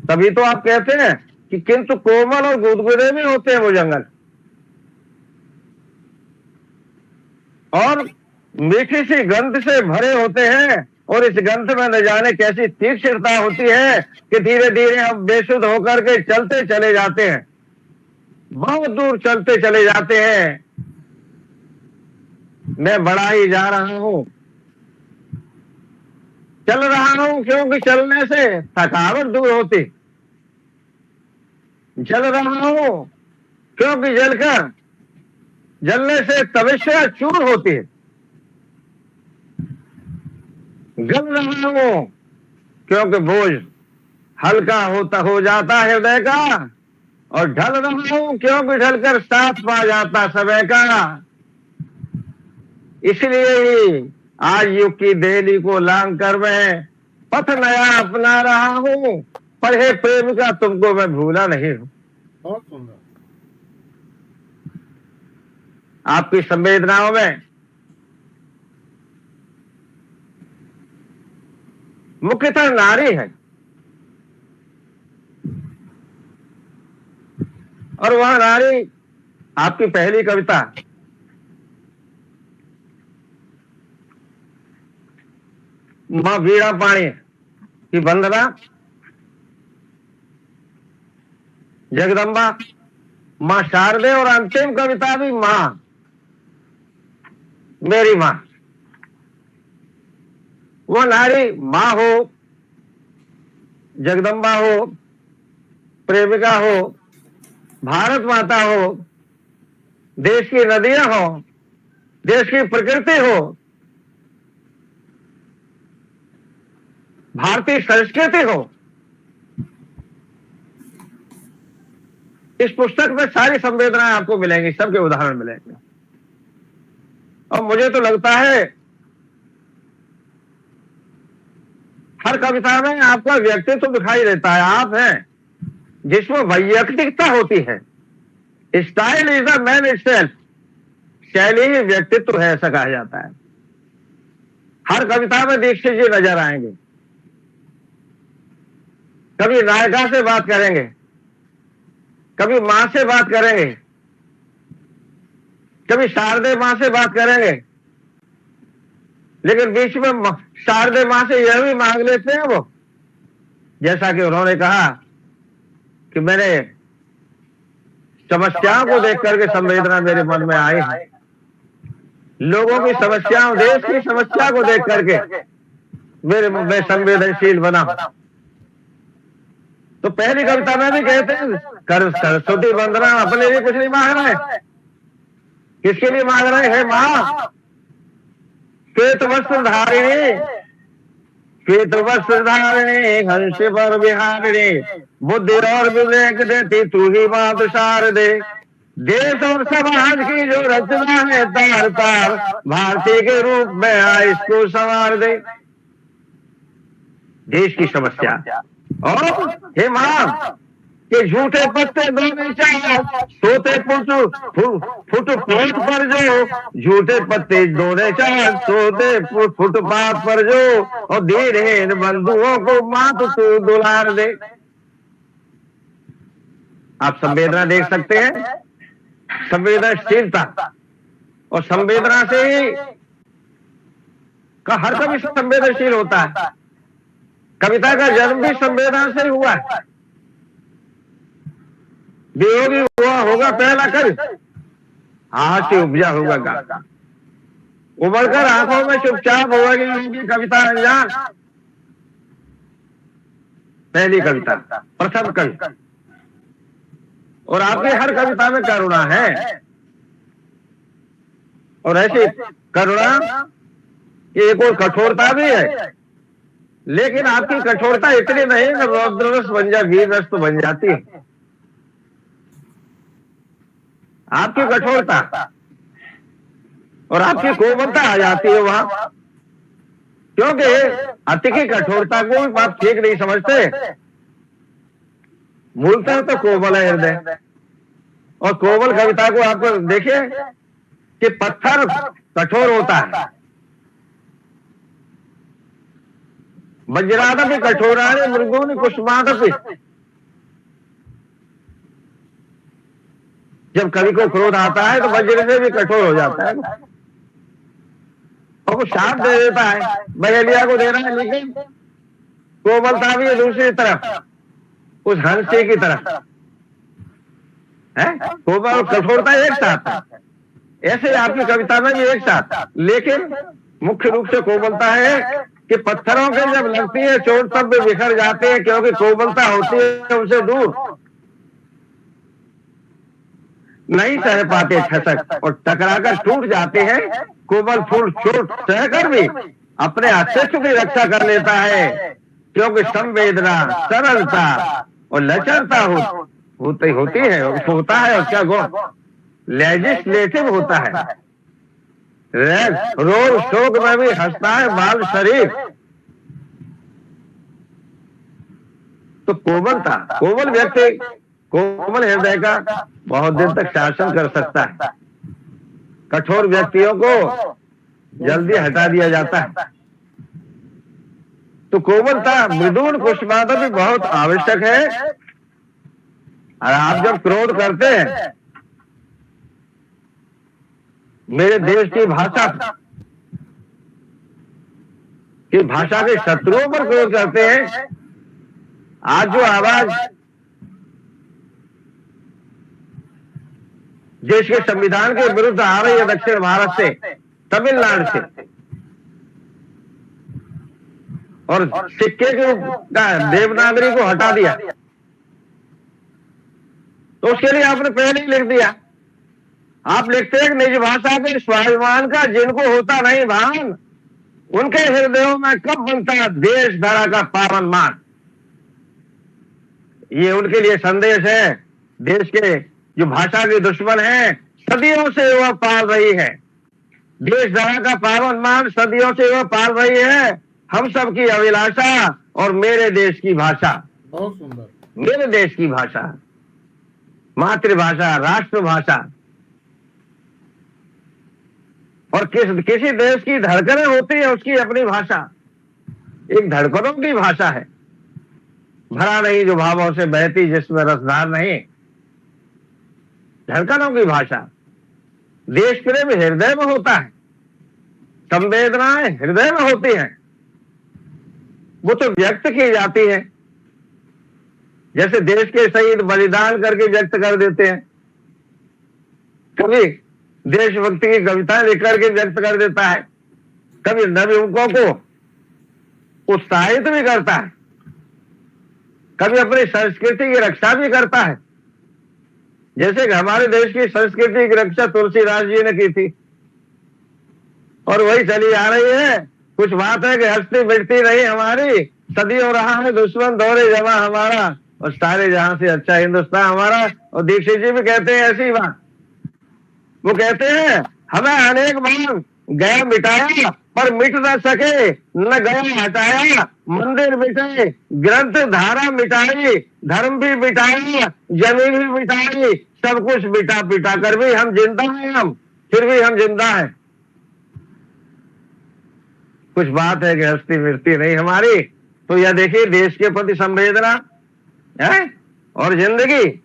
तभी तो आप कहते हैं कि किंतु कोमल और गुदगुदे भी होते हैं वो जंगल, और मीठी सी गंध से भरे होते हैं। और इस गंध में न जाने कैसी तीक्ष्णता होती है कि धीरे धीरे हम बेसुध होकर के चलते चले जाते हैं, बहुत दूर चलते चले जाते हैं। मैं बड़ा ही जा रहा हूं, चल रहा हूं क्योंकि चलने से थकावट दूर होती। चल रहा हूं क्योंकि जलने से तपस्या चूर होती है। गल रहा हूं क्योंकि बोझ हल्का हो जाता है हृदय का, और ढल रहा हूं क्योंकि ढलकर साथ पा जाता समय का। इसलिए ही आज युग की देहली को लांग कर मैं पथ नया अपना रहा हूं, पर हे प्रेम का तुमको मैं भूला नहीं हूं। बहुत सुंदर। आपकी संवेदनाओं में मुख्यतः नारी है, और वह नारी आपकी पहली कविता मां वीणा पाणी की वंदना, जगदम्बा, मां शारदे, और अंतिम कविता भी मां, मेरी मां। वो नारी मां हो, जगदम्बा हो, प्रेमिका हो, भारत माता हो, देश की नदियां हो, देश की प्रकृति हो, भारतीय संस्कृति हो। इस पुस्तक में सारी संवेदनाएं आपको मिलेंगी, सबके उदाहरण मिलेंगे। और मुझे तो लगता है हर कविता में आपका व्यक्तित्व दिखाई देता है। आप हैं जिसमें वैयक्तिकता होती है। Style is the man itself. शैली ही व्यक्तित्व है, ऐसा कहा जाता है। हर कविता में दीक्षित जी नजर आएंगे। कभी नायिका से बात करेंगे, कभी मां से बात करेंगे, कभी शारदे मां से बात करेंगे, लेकिन बीच में शारदे मां से यह भी मांग लेते हैं वो, जैसा कि उन्होंने कहा कि मैंने समस्याओं को देख करके संवेदना मेरे मन में आई है। लोगों की समस्याओं, देश की समस्या को देख करके मैं संवेदनशील बना। तो पहली कविता में भी कहते हैं सरस्वती वंदना, अपने लिए कुछ नहीं मांग रहे, किसके लिए मांग रहे हैं? मां श्वेत वस्त्र धारिणी, श्वेत वस्त्र धारिणी, हंस पर विहारिणी, बुद्धि और विवेक देती तू ही मात शारदे। देश और समाज की जो रचना है तार तार, भारतीय के रूप में आ इसको संवार दे। देश की समस्या। और हे मां के झूठे पत्ते धोने चाहिए, सोते फुटपाथ पर जो झूठे पत्ते धोने चाहिए, सोते फुटपाथ पर जो, और दीनहीन बंधुओं को मात तू दुलार दे। आप संवेदना देख सकते हैं, संवेदनशीलता, और संवेदना से ही का हर कभी संवेदनशील होता है। कविता का जन्म भी संवेदना से हुआ है। वियोगी हुआ होगा पहला कवि, हाथ से उपजा होगा गाता, उबलकर आंखों में चुपचाप होगी कविता अनजान। पहली कविता, प्रथम कवि। और आपकी हर कविता में करुणा है, और ऐसी करुणा की एक और कठोरता भी है। लेकिन आपकी कठोरता इतनी नहीं कि रौद्र रस बन जाए, वीर रस तो बन जाती है। आपकी कठोरता और आपकी कोमलता आ जाती है वहां, क्योंकि अति की कठोरता को भी आप ठीक नहीं समझते। मूलतः तो कोमल है हृदय, और कोमल कविता को आप देखिए कि पत्थर कठोर होता है, वज्रादपि कठोरानि मृदूनि कुसुमादपि। जब कवि को क्रोध आता है तो वज्र से भी कठोर हो जाता है, और वो शाप दे देता है, बहेलिया को दे रहा है, लेकिन कोमलता भी है दूसरी तरफ, उस हंसी की तरफ है। कोमल और कठोरता एक साथ है। ऐसे आपकी कविता में भी एक साथ, लेकिन मुख्य रूप से कोमलता है कि पत्थरों के जब लगती है चोट तब भी बिखर जाते हैं, क्योंकि कोमलता होती है उनसे दूर। नहीं सह पाते ठसक और टकराकर टूट जाते हैं। कोमल फूल चोट सहकर भी अपने अस्तित्व की रक्षा कर लेता है, क्योंकि संवेदना, सरलता और लचरता होती है, होता है उसका गुण लेजिस्लेटिव होता है। रोग शोक में भी हंसता है बाल शरीर। तो कोमलता, कोमल व्यक्ति कोमल हृदय का बहुत दिन तक शासन कर सकता है। कठोर व्यक्तियों को जल्दी हटा दिया जाता है। तो कोमलता, मृदुल कुसुमाता भी बहुत आवश्यक है। और आप जब क्रोध करते हैं, मेरे देश की भाषा के शत्रुओं पर क्रोध करते हैं। आज जो आवाज देश के संविधान के विरुद्ध आ रही है दक्षिण भारत से, तमिलनाडु से, और सिक्के का देवनागरी को हटा दिया, तो उसके लिए आपने पहले ही लिख दिया। आप लिखते हैं निज भाषा के स्वाभिमान का जिनको होता नहीं भान, उनके हृदयों में कब बनता देश धरा का पावन मान। ये उनके लिए संदेश है। देश के जो भाषा के दुश्मन हैं, सदियों से वह पाल रही है। देश धरा का पावन मान सदियों से वह पाल रही है। हम सब की अभिलाषा और मेरे देश की भाषा, बहुत सुंदर, मेरे देश की भाषा, मातृभाषा, राष्ट्रभाषा। और किसी देश की धड़कनें होती है, उसकी अपनी भाषा, एक धड़कनों की भाषा है। भरा नहीं जो भावों से बहती, जिसमें रसधार नहीं, धड़कनों की भाषा। देश प्रेम हृदय में होता है, संवेदनाएं हृदय में होती हैं, वो तो व्यक्त की जाती है। जैसे देश के शहीद बलिदान करके व्यक्त कर देते हैं, कभी देशभक्ति की कविताएं लिख करके व्यक्त कर देता है, कभी नवयुवकों को उत्साहित भी करता है, कभी अपनी संस्कृति की रक्षा भी करता है। जैसे कि हमारे देश की संस्कृति की रक्षा तुलसीदास जी ने की थी, और वही चली आ रही है। कुछ बात है कि हस्ती मिटती रही हमारी, सदियों रहा है दुश्मन दौरे जमा हमारा, और सारे जहां से अच्छा हिंदुस्तान हमारा। और दीक्षित जी भी कहते हैं ऐसी बात। वो कहते हैं हमें अनेक बार गया मिटाया, पर मिट न सके न गया हटाया। मंदिर मिटे, ग्रंथ धारा मिटाई, धर्म भी मिटाया, जमीन भी मिटाई, सब कुछ मिटा पिटा कर भी हम जिंदा हैं। हम फिर भी हम जिंदा हैं। कुछ बात है कि हस्ती मिटती नहीं हमारी। तो यह देखिए, देश के प्रति संवेदना है। और जिंदगी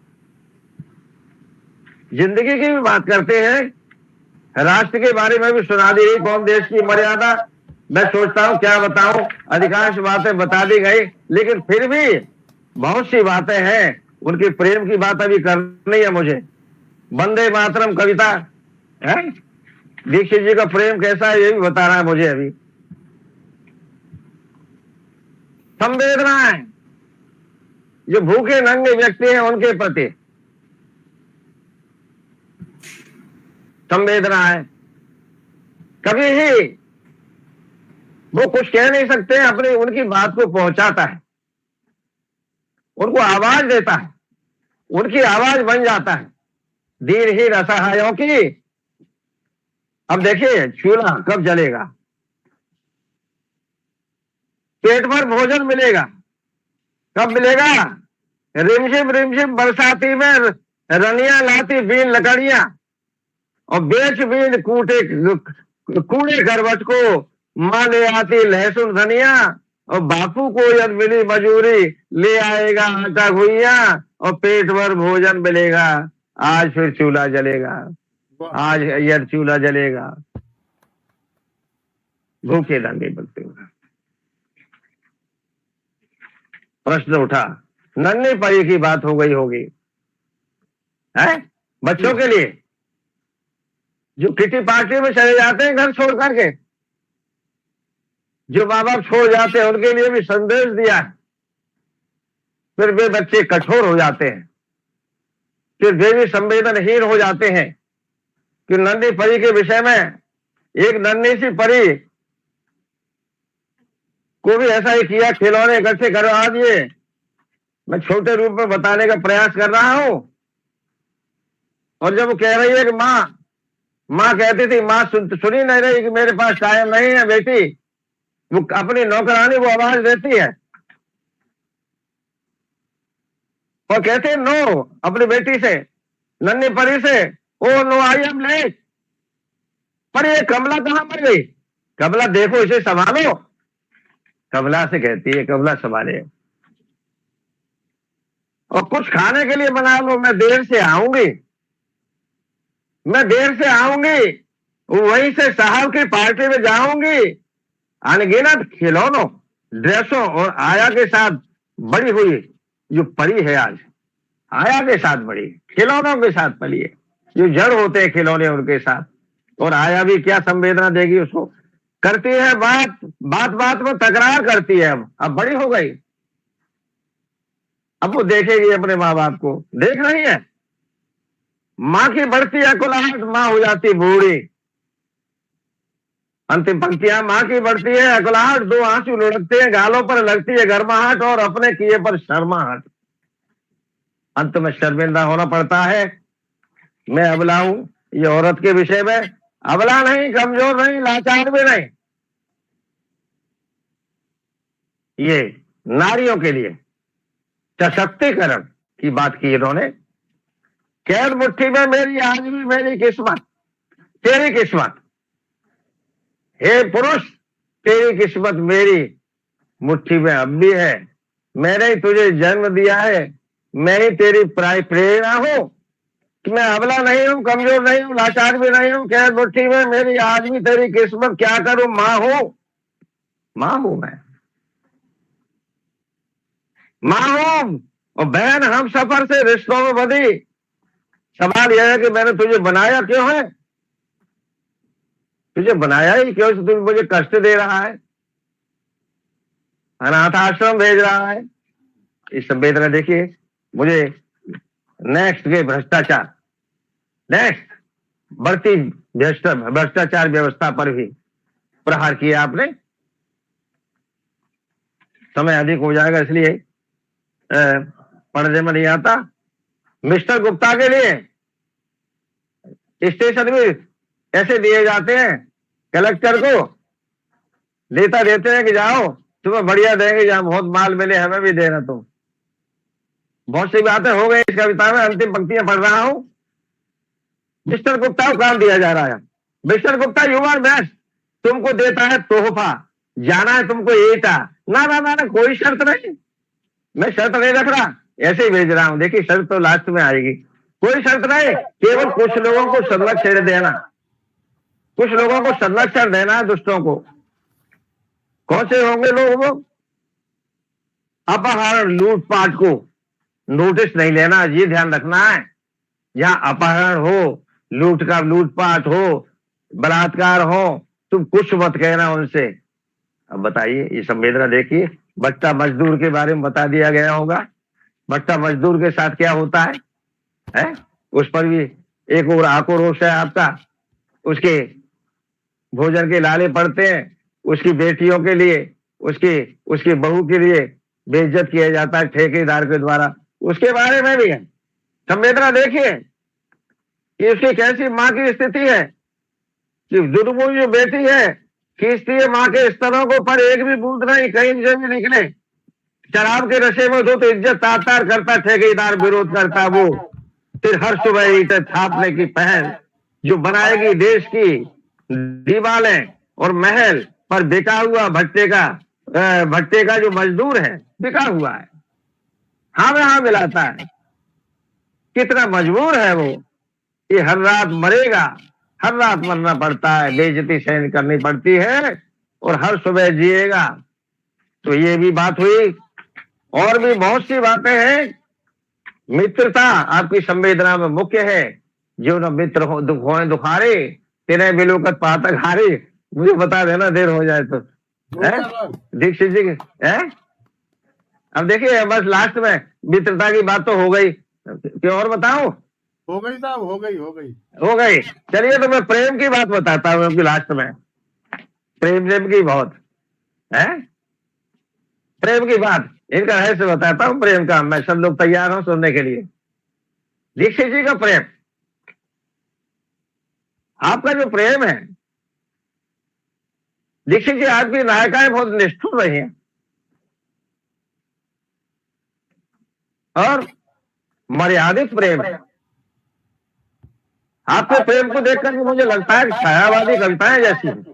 की भी बात करते हैं, राष्ट्र के बारे में भी सुना दी गई, कौम देश की मर्यादा। मैं सोचता हूं क्या बताऊं, अधिकांश बातें बता दी गई, लेकिन फिर भी बहुत सी बातें हैं। उनकी प्रेम की बात अभी करनी है मुझे। वंदे मातरम कविता है, दीक्षित जी का प्रेम कैसा है ये भी बताना है मुझे अभी। संवेदनाएं जो भूखे नंगे व्यक्ति हैं उनके प्रति संवेदना है। कभी ही वो कुछ कह नहीं सकते, अपनी उनकी बात को पहुंचाता है, उनको आवाज देता है, उनकी आवाज बन जाता है। दीनहीन असहायों की। अब देखिए, चूल्हा कब जलेगा, पेट भर भोजन मिलेगा, कब मिलेगा? रिमझिम बरसाती में रनिया लाती बीन लकड़ियां, और बेच बीन कूड़े करवट को मां ले आती लहसुन धनिया। और बापू को यदि मिली मजूरी, ले आएगा आटा घुइया, और पेट भर भोजन मिलेगा। आज फिर चूल्हा जलेगा, आज यदि चूल्हा जलेगा। भूखे नंगे बनते हुए प्रश्न उठा, नन्ही परी की बात हो गई होगी है बच्चों के लिए, जो किटी पार्टी में चले जाते हैं घर छोड़ करके, जो माँ बाप छोड़ जाते हैं, उनके लिए भी संदेश दिया है। फिर वे बच्चे कठोर हो जाते हैं, कि देवी संवेदनहीन हो जाते हैं कि नन्ही परी के विषय में, एक नन्ही सी परी को भी ऐसा ही किया, खिलौने इकट्ठे करवा दिए। मैं छोटे रूप में बताने का प्रयास कर रहा हूं। और जब वो कह रही है कि माँ कहती थी, माँ सुनी नहीं रही कि मेरे पास टाइम नहीं है बेटी, वो अपनी नौकरानी वो आवाज देती है और कहते हैं नो, अपनी बेटी से, नन्ही परी से, oh no I am late. पर ये कमला कहां मर गई? कमला देखो, इसे संभालो। कमला से कहती है, कमला संभाले और कुछ खाने के लिए बना लो, मैं देर से आऊंगी, मैं देर से आऊंगी, वहीं से साहब की पार्टी में जाऊंगी। अनगिनत खिलौनों, ड्रेसों और आया के साथ बड़ी हुई जो परी है, आज आया के साथ बड़ी, खिलौनों के साथ पली है। जो जड़ होते हैं खिलौने उनके साथ, और आया भी क्या संवेदना देगी उसको? करती है बात, बात बात में तकरार करती है। अब बड़ी हो गई, अब वो देखेगी अपने माँ बाप को, देख रही है। माँ की बढ़ती अकुलाहट, माँ हो जाती बूढ़ी। अंतिम पंक्तियां, माँ की बढ़ती है अकुलाहट, दो आंसू लुढ़कते हैं, गालों पर लगती है गर्माहट और अपने किए पर शर्माहट। अंत में शर्मिंदा होना पड़ता है। मैं अबला हूं, ये औरत के विषय में, अबला नहीं, कमजोर नहीं, लाचार भी नहीं, ये नारियों के लिए सशक्तिकरण की बात की इन्होंने। कैद मुट्ठी में मेरी, आज भी मेरी किस्मत, तेरी किस्मत, हे पुरुष तेरी किस्मत मेरी मुट्ठी में अब भी है। मैंने ही तुझे जन्म दिया है, मैं ही तेरी प्रेरणा हूं कि मैं अबला नहीं हूं, कमजोर नहीं हूं, लाचार भी नहीं हूं। कैद मुट्ठी में मेरी, आज भी तेरी किस्मत, क्या करूं, मां हूं, मां हूं मैं, मां हूं। और बहन हम सफर से रिश्तों में बंधी। सवाल यह है कि मैंने तुझे बनाया क्यों है? तुझे बनाया ही क्यों? तू मुझे कष्ट दे रहा है, अनाथ आश्रम भेज रहा है। इस संवेदना देखिए। मुझे नेक्स्ट के भ्रष्टाचार, नेक्स्ट बढ़ती भ्रष्टाचार व्यवस्था पर भी प्रहार किया आपने। समय अधिक हो जाएगा इसलिए पढ़ने में नहीं आता। मिस्टर गुप्ता के लिए स्टेशन भी ऐसे दिए जाते हैं, कलेक्टर को नेता देते हैं कि जाओ तुम्हें बढ़िया देंगे, जहां बहुत माल मिले हमें भी देना। तुम बहुत सी बातें हो गई इस कविता में, अंतिम पंक्तियां पढ़ रहा हूं। मिस्टर गुप्ता को काम दिया जा रहा है। Mister Gupta, you are best, तुमको देता है तोहफा, जाना है तुमको एटा। ना ना ना ना, कोई शर्त नहीं, मैं शर्त नहीं रख रहा, ऐसे ही भेज रहा हूं। देखिए शर्त तो लास्ट में आएगी। कोई शर्त नहीं, केवल कुछ लोगों को संरक्षण देना, कुछ लोगों को संरक्षण देना है, दुष्टों को। कौन से होंगे लोग वो? अपहरण लूटपाट को नोटिस नहीं लेना, ये ध्यान रखना है। जहां अपहरण हो, लूटपाट हो, बलात्कार हो, तुम कुछ मत कहना उनसे। अब बताइए, ये संवेदना देखिए। भट्टा मजदूर के बारे में बता दिया गया होगा। भट्टा मजदूर के साथ क्या होता है? उस पर भी एक और आक्रोश है आपका। उसके भोजन के लाले पड़ते हैं, उसकी बेटियों के लिए, उसकी बहू के लिए बेइज्जत किया जाता है ठेकेदार के द्वारा। उसके बारे में भी है। संवेदना देखिए कि उसकी कैसी माँ की स्थिति है कि दुर्मुख जो बेटी है खींचती है माँ के स्तनों को, पर एक भी बूंद नहीं कहीं से भी निकले। शराब के नशे में तो इज्जत तार करता, ठेकेदार विरोध करता। वो फिर हर सुबह ईंटें थापने की पहल जो बनाएगी देश की दीवारें और महल, पर बिका हुआ भट्टे का जो मजदूर है बिका हुआ है, हाँ में हाँ मिलाता है। कितना मजबूर है वो, ये हर रात मरेगा, हर रात मरना पड़ता है, बेइज्जती सहन करनी पड़ती है और हर सुबह जिएगा। तो ये भी बात हुई। और भी बहुत सी बातें हैं। मित्रता आपकी संवेदना में मुख्य है। जो न मित्र हो दुख होए दुखारे, तेरे बिलोकत पातक हारे। मुझे बता देना देर हो जाए तो। दीक्षित जी है। अब देखिए बस लास्ट में मित्रता की बात तो हो गई, क्यों और बताऊं? हो गई साहब, हो गई हो गई। हो गई। चलिए तो मैं प्रेम की बात बताता हूँ आपकी लास्ट में। प्रेम की बहुत है, प्रेम की बात, इनका रहस्य बताता हूँ प्रेम का। मैं सब लोग तैयार हूं सुनने के लिए। दीक्षित जी का प्रेम, आपका जो प्रेम है, दीक्षित जी आपकी नायिकाएं बहुत निष्ठुर रही हैं और मर्यादित प्रेम है। आपके प्रेम को देखकर मुझे लगता है कि छायावादी कविताएं जैसी हैं।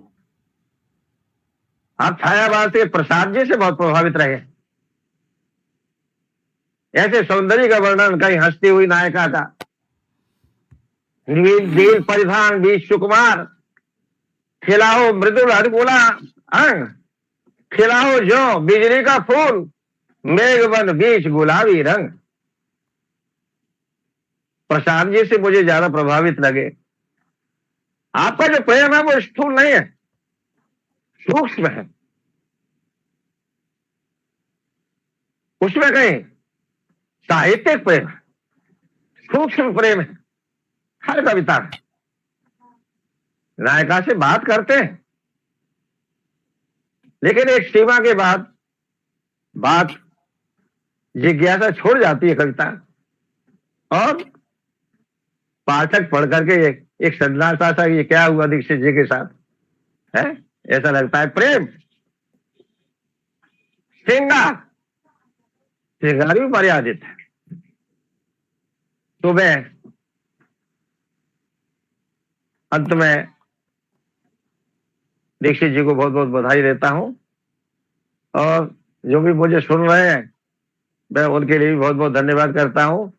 आप छायावाद से प्रसाद जी से बहुत प्रभावित रहे। ऐसे सौंदर्य का वर्णन कहीं हंसती हुई नायिका का, नील परिधान बीच सुकुमार, खिलाओ मृदुल हरगोला अंग, खिलाओ जो बिजली का फूल, मेघवन बीच गुलाबी रंग। प्रसाद जी से मुझे ज्यादा प्रभावित लगे। आपका जो प्रेम है वो स्थूल नहीं है, सूक्ष्म है। उसमें कहीं साहित्यिक प्रेम है, सूक्ष्म प्रेम है। हर कविता में नायिका से बात करते हैं, लेकिन एक सीमा के बाद बात जिज्ञासा छोड़ जाती है कविता, और पाठक पढ़ करके एक सन्नाटा सा ये क्या हुआ दीक्षित जी के साथ है, ऐसा लगता है। प्रेम श्रृंगार भी मर्यादित है। तो मैं अंत में दीक्षित जी को बहुत बहुत बधाई देता हूं, और जो भी मुझे सुन रहे हैं मैं उनके लिए भी बहुत बहुत धन्यवाद करता हूं।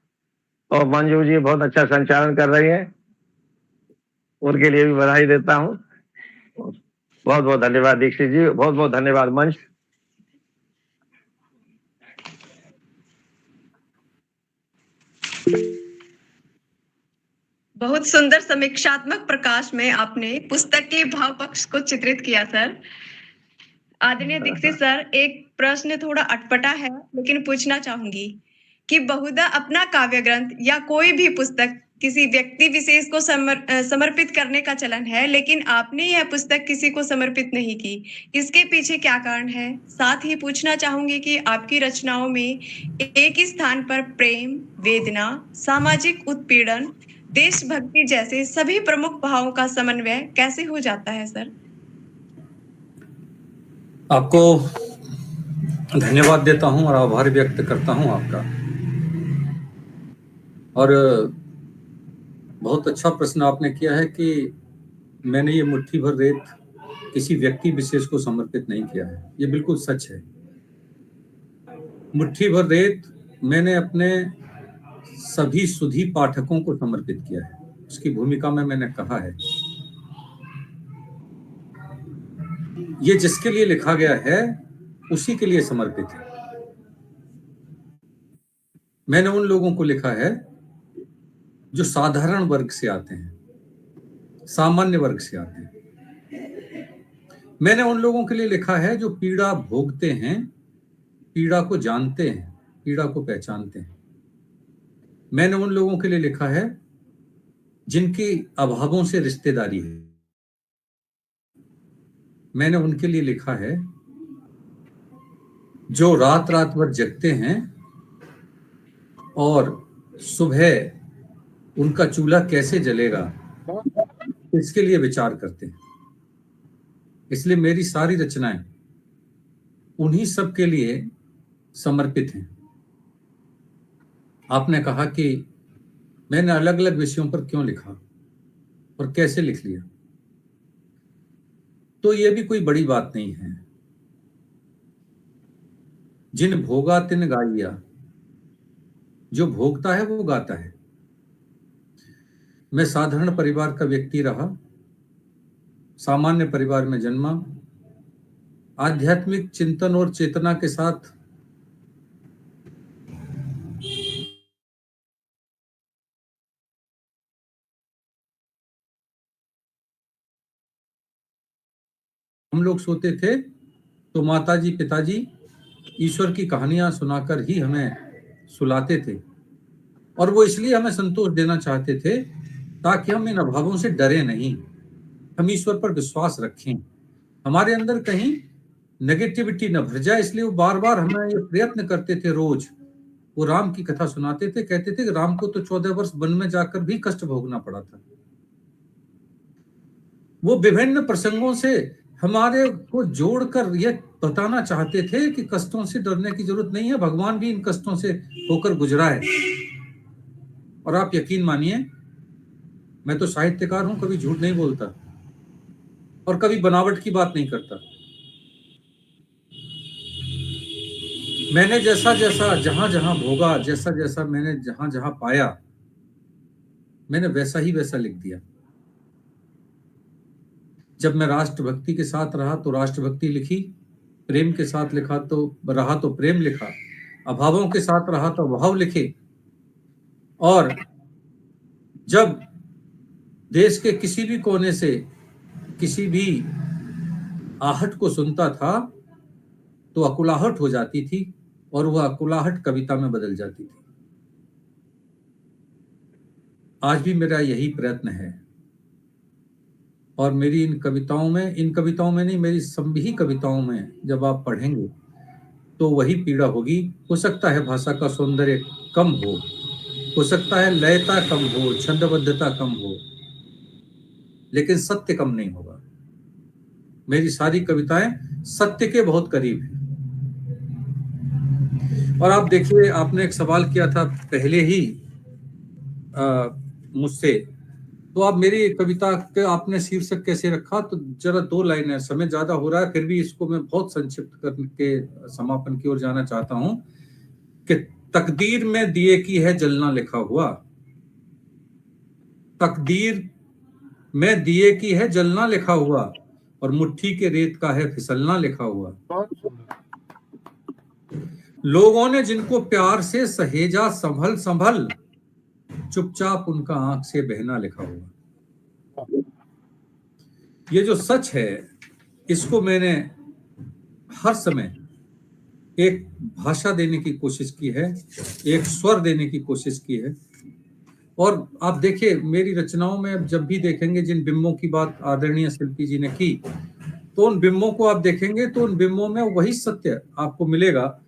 और मंजू जी बहुत अच्छा संचालन कर रही हैं, उनके लिए भी बधाई देता हूं। बहुत बहुत धन्यवाद दीक्षित जी, बहुत बहुत धन्यवाद मंच। बहुत सुंदर समीक्षात्मक प्रकाश में आपने पुस्तक के भाव पक्ष को चित्रित किया सर। आदरणीय दीक्षित सर, एक प्रश्न थोड़ा अटपटा है लेकिन पूछना चाहूंगी कि बहुधा अपना काव्य ग्रंथ या कोई भी पुस्तक किसी व्यक्ति विशेष को समर्पित करने का चलन है, लेकिन आपने यह पुस्तक किसी को समर्पित नहीं की। इसके पीछे क्या कारण है? साथ ही पूछना चाहूंगी कि आपकी रचनाओं में एक ही स्थान पर प्रेम, वेदना, सामाजिक उत्पीड़न, देशभक्ति जैसे सभी प्रमुख भावों का समन्वय कैसे हो जाता है सर? आपको धन्यवाद देता हूं और आभार व्यक्त करता हूं आपका। और बहुत अच्छा प्रश्न आपने किया है कि मैंने ये मुट्ठी भर रेत किसी व्यक्ति विशेष को समर्पित नहीं किया है। ये बिल्कुल सच है। मुट्ठी भर रेत मैंने अपने सभी सुधी पाठकों को समर्पित किया है। उसकी भूमिका में मैंने कहा है, ये जिसके लिए लिखा गया है उसी के लिए समर्पित है। मैंने उन लोगों को लिखा है जो साधारण वर्ग से आते हैं, सामान्य वर्ग से आते हैं। मैंने उन लोगों के लिए लिखा है जो पीड़ा भोगते हैं, पीड़ा को जानते हैं, पीड़ा को पहचानते हैं। मैंने उन लोगों के लिए लिखा है जिनकी अभावों से रिश्तेदारी है। मैंने उनके लिए लिखा है जो रात रात भर जगते हैं और सुबह उनका चूल्हा कैसे जलेगा इसके लिए विचार करते हैं। इसलिए मेरी सारी रचनाएं उन्हीं सब के लिए समर्पित हैं। आपने कहा कि मैंने अलग अलग विषयों पर क्यों लिखा और कैसे लिख लिया, तो यह भी कोई बड़ी बात नहीं है। जिन भोगा तिन गाइया, जो भोगता है वो गाता है। मैं साधारण परिवार का व्यक्ति रहा, सामान्य परिवार में जन्मा, आध्यात्मिक चिंतन और चेतना के साथ हम लोग सोते थे तो माताजी पिताजी ईश्वर की कहानियां सुनाकर ही हमें सुलाते थे। और वो इसलिए हमें संतोष देना चाहते थे ताकि हम इन अभावों से डरे नहीं, हम ईश्वर पर विश्वास रखें, हमारे अंदर कहीं नेगेटिविटी न भर जाए। इसलिए वो बार बार हमें ये प्रयत्न करते थे। रोज वो राम की कथा सुनाते थे, कहते थे कि राम को तो 14 वर्ष वन में जाकर भी कष्ट भोगना पड़ा था। वो विभिन्न प्रसंगों से हमारे को जोड़कर ये बताना चाहते थे कि कष्टों से डरने की जरूरत नहीं है, भगवान भी इन कष्टों से होकर गुजरा है। और आप यकीन मानिए, मैं तो साहित्यकार हूं, कभी झूठ नहीं बोलता और कभी बनावट की बात नहीं करता। मैंने जैसा जैसा जहां जहां भोगा, जैसा जैसा मैंने जहां जहां पाया, मैंने वैसा ही वैसा लिख दिया। जब मैं राष्ट्रभक्ति के साथ रहा तो राष्ट्रभक्ति लिखी, प्रेम के साथ रहा तो प्रेम लिखा, अभावों के साथ रहा तो अभाव लिखे। और जब देश के किसी भी कोने से किसी भी आहट को सुनता था तो अकुलाहट हो जाती थी और वह अकुलाहट कविता में बदल जाती थी। आज भी मेरा यही प्रयत्न है और मेरी इन कविताओं में नहीं, मेरी सभी कविताओं में जब आप पढ़ेंगे तो वही पीड़ा होगी। हो सकता है भाषा का सौंदर्य कम हो सकता है लयता कम हो, छंदबद्धता कम हो, लेकिन सत्य कम नहीं होगा। मेरी सारी कविताएं सत्य के बहुत करीब हैं। और आप देखिए, आपने एक सवाल किया था पहले ही मुझसे, तो आप मेरी कविता के आपने शीर्षक कैसे रखा, तो जरा 2 लाइनें, समय ज्यादा हो रहा है फिर भी इसको मैं बहुत संक्षिप्त करके समापन की ओर जाना चाहता हूं कि तकदीर में दिए की है जलना लिखा हुआ, तकदीर में दिए की है जलना लिखा हुआ और मुट्ठी के रेत का है फिसलना लिखा हुआ। लोगों ने जिनको प्यार से सहेजा संभल संभल, चुपचाप उनका आंख से बहना लिखा हुआ। ये जो सच है इसको मैंने हर समय एक भाषा देने की कोशिश की है, एक स्वर देने की कोशिश की है। और आप देखिए मेरी रचनाओं में जब भी देखेंगे, जिन बिंबों की बात आदरणीय शिल्पी जी ने की, तो उन बिंबों को आप देखेंगे तो उन बिंबों में वही सत्य आपको मिलेगा।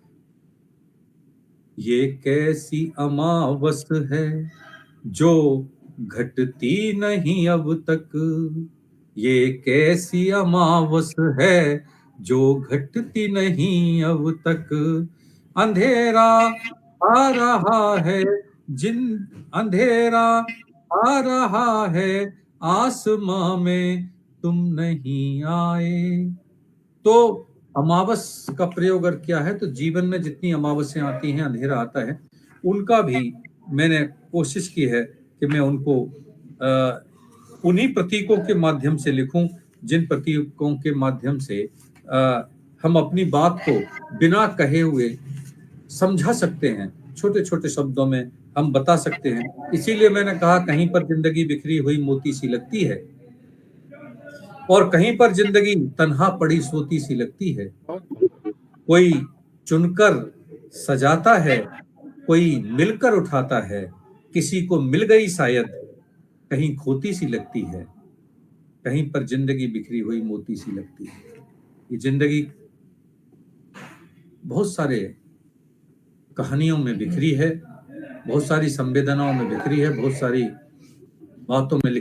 ये कैसी अमावस है जो घटती नहीं अब तक, ये कैसी अमावस है जो घटती नहीं अब तक, अंधेरा आ रहा है अंधेरा आ रहा है आसमां में तुम नहीं आए। तो अमावस का प्रयोग अगर किया है तो जीवन में जितनी अमावस्यां आती हैं, अंधेरा आता है, उनका भी मैंने कोशिश की है कि मैं उनको उन्हीं प्रतीकों के माध्यम से लिखूं, जिन प्रतीकों के माध्यम से हम अपनी बात को बिना कहे हुए समझा सकते हैं, छोटे छोटे शब्दों में हम बता सकते हैं। इसीलिए मैंने कहा कहीं पर जिंदगी बिखरी हुई मोती सी लगती है और कहीं पर जिंदगी तन्हा पड़ी सोती सी लगती है। कोई चुनकर सजाता है, कोई मिलकर उठाता है, किसी को मिल गई शायद कहीं खोती सी लगती है, कहीं पर जिंदगी बिखरी हुई मोती सी लगती है। ये जिंदगी बहुत सारे कहानियों में बिखरी है, बहुत सारी संवेदनाओं में बिखरी है, बहुत सारी बातों में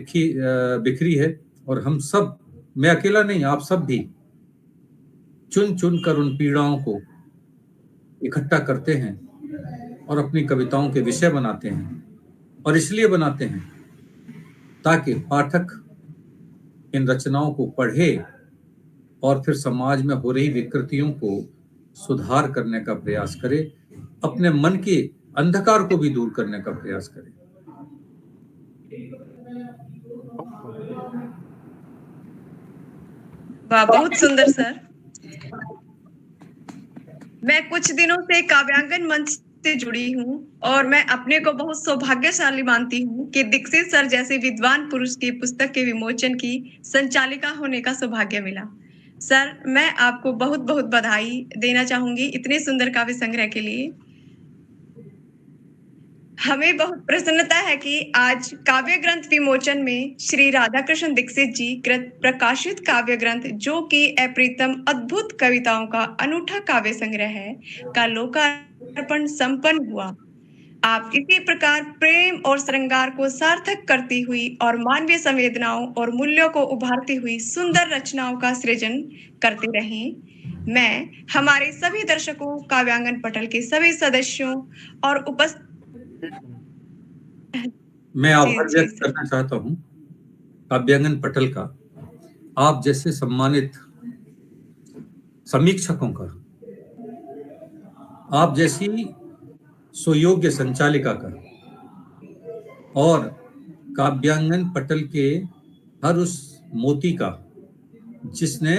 बिखरी है। और हम सब, मैं अकेला नहीं, आप सब भी चुन चुन कर उन पीड़ाओं को इकट्ठा करते हैं और अपनी कविताओं के विषय बनाते हैं। और इसलिए बनाते हैं ताकि पाठक इन रचनाओं को पढ़े और फिर समाज में हो रही विकृतियों को सुधार करने का प्रयास करे, अपने मन के अंधकार को भी दूर करने का प्रयास करे। वाह, बहुत सुंदर सर। मैं कुछ दिनों से काव्यांगन मंच से जुड़ी हूँ और मैं अपने को बहुत सौभाग्यशाली मानती हूँ कि दीक्षित सर जैसे विद्वान पुरुष की पुस्तक के विमोचन की संचालिका होने का सौभाग्य मिला। सर, मैं आपको बहुत बहुत बधाई देना चाहूंगी इतने सुंदर काव्य संग्रह के लिए। हमें बहुत प्रसन्नता है कि आज काव्य ग्रंथ विमोचन में श्री राधाकृष्ण दीक्षित जी कृत प्रकाशित काव्य ग्रंथ, जो कि अप्रीतम अद्भुत कविताओं का अनूठा काव्य संग्रह है, का लोकार्पण संपन्न हुआ। आप इसी प्रकार प्रेम और श्रृंगार को सार्थक करती हुई और मानवीय संवेदनाओं और मूल्यों को उभारती हुई सुंदर रचनाओं का सृजन करते रहें। मैं हमारे सभी दर्शकों, काव्यांगन पटल के सभी सदस्यों और उपस्थित मैं आभार जी, व्यक्त करना चाहता हूँ काव्यांगन पटल का, आप जैसे सम्मानित समीक्षकों का, आप जैसी सुयोग्य संचालिका का, और काव्यांगन पटल के हर उस मोती का जिसने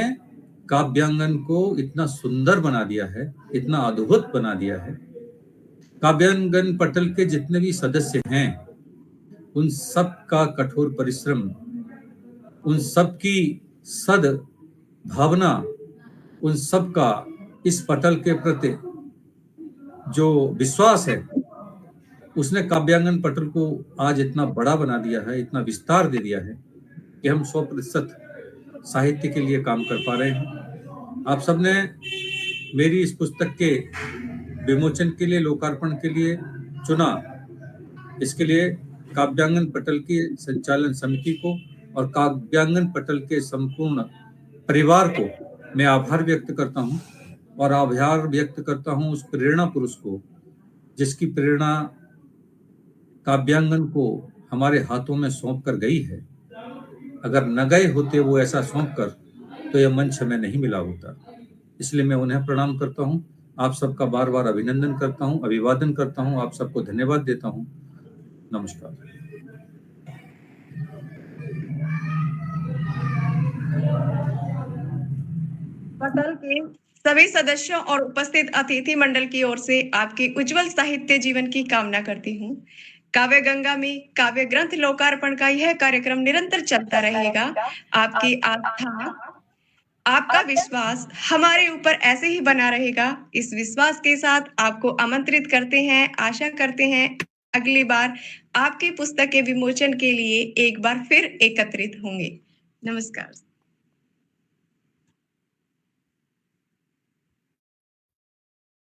काव्यांगन को इतना सुंदर बना दिया है, इतना अद्भुत बना दिया है। काव्यांगन पटल के जितने भी सदस्य हैं, उन सब का कठोर परिश्रम, उन सब की सद भावना, उन सब का इस पटल के प्रति जो विश्वास है, उसने काव्यांगन पटल को आज इतना बड़ा बना दिया है, इतना विस्तार दे दिया है कि हम 100% साहित्य के लिए काम कर पा रहे हैं। आप सबने मेरी इस पुस्तक के विमोचन के लिए, लोकार्पण के लिए चुना, इसके लिए काव्यांगन पटल की संचालन समिति को और काव्यांगन पटल के संपूर्ण परिवार को मैं आभार व्यक्त करता हूं, और आभार व्यक्त करता हूं उस प्रेरणा पुरुष को जिसकी प्रेरणा काव्यांगन को हमारे हाथों में सौंप कर गई है। अगर न गए होते वो ऐसा सौंप कर, तो यह मंच हमें नहीं मिला होता। इसलिए मैं उन्हें प्रणाम करता हूं, आप सबका बार बार अभिनंदन करता हूं, अभिवादन करता हूं, आप सबको धन्यवाद देता हूं। नमस्कार। पटल के सभी सदस्यों और उपस्थित अतिथि मंडल की ओर से आपके उज्जवल साहित्य जीवन की कामना करती हूँ। काव्य गंगा में काव्य ग्रंथ लोकार्पण का यह कार्यक्रम निरंतर चलता रहेगा। आपकी आस्था, आपका विश्वास हमारे ऊपर ऐसे ही बना रहेगा। इस विश्वास के साथ आपको आमंत्रित करते हैं, आशा करते हैं अगली बार आपकी पुस्तक के विमोचन के लिए एक बार फिर एकत्रित होंगे। नमस्कार।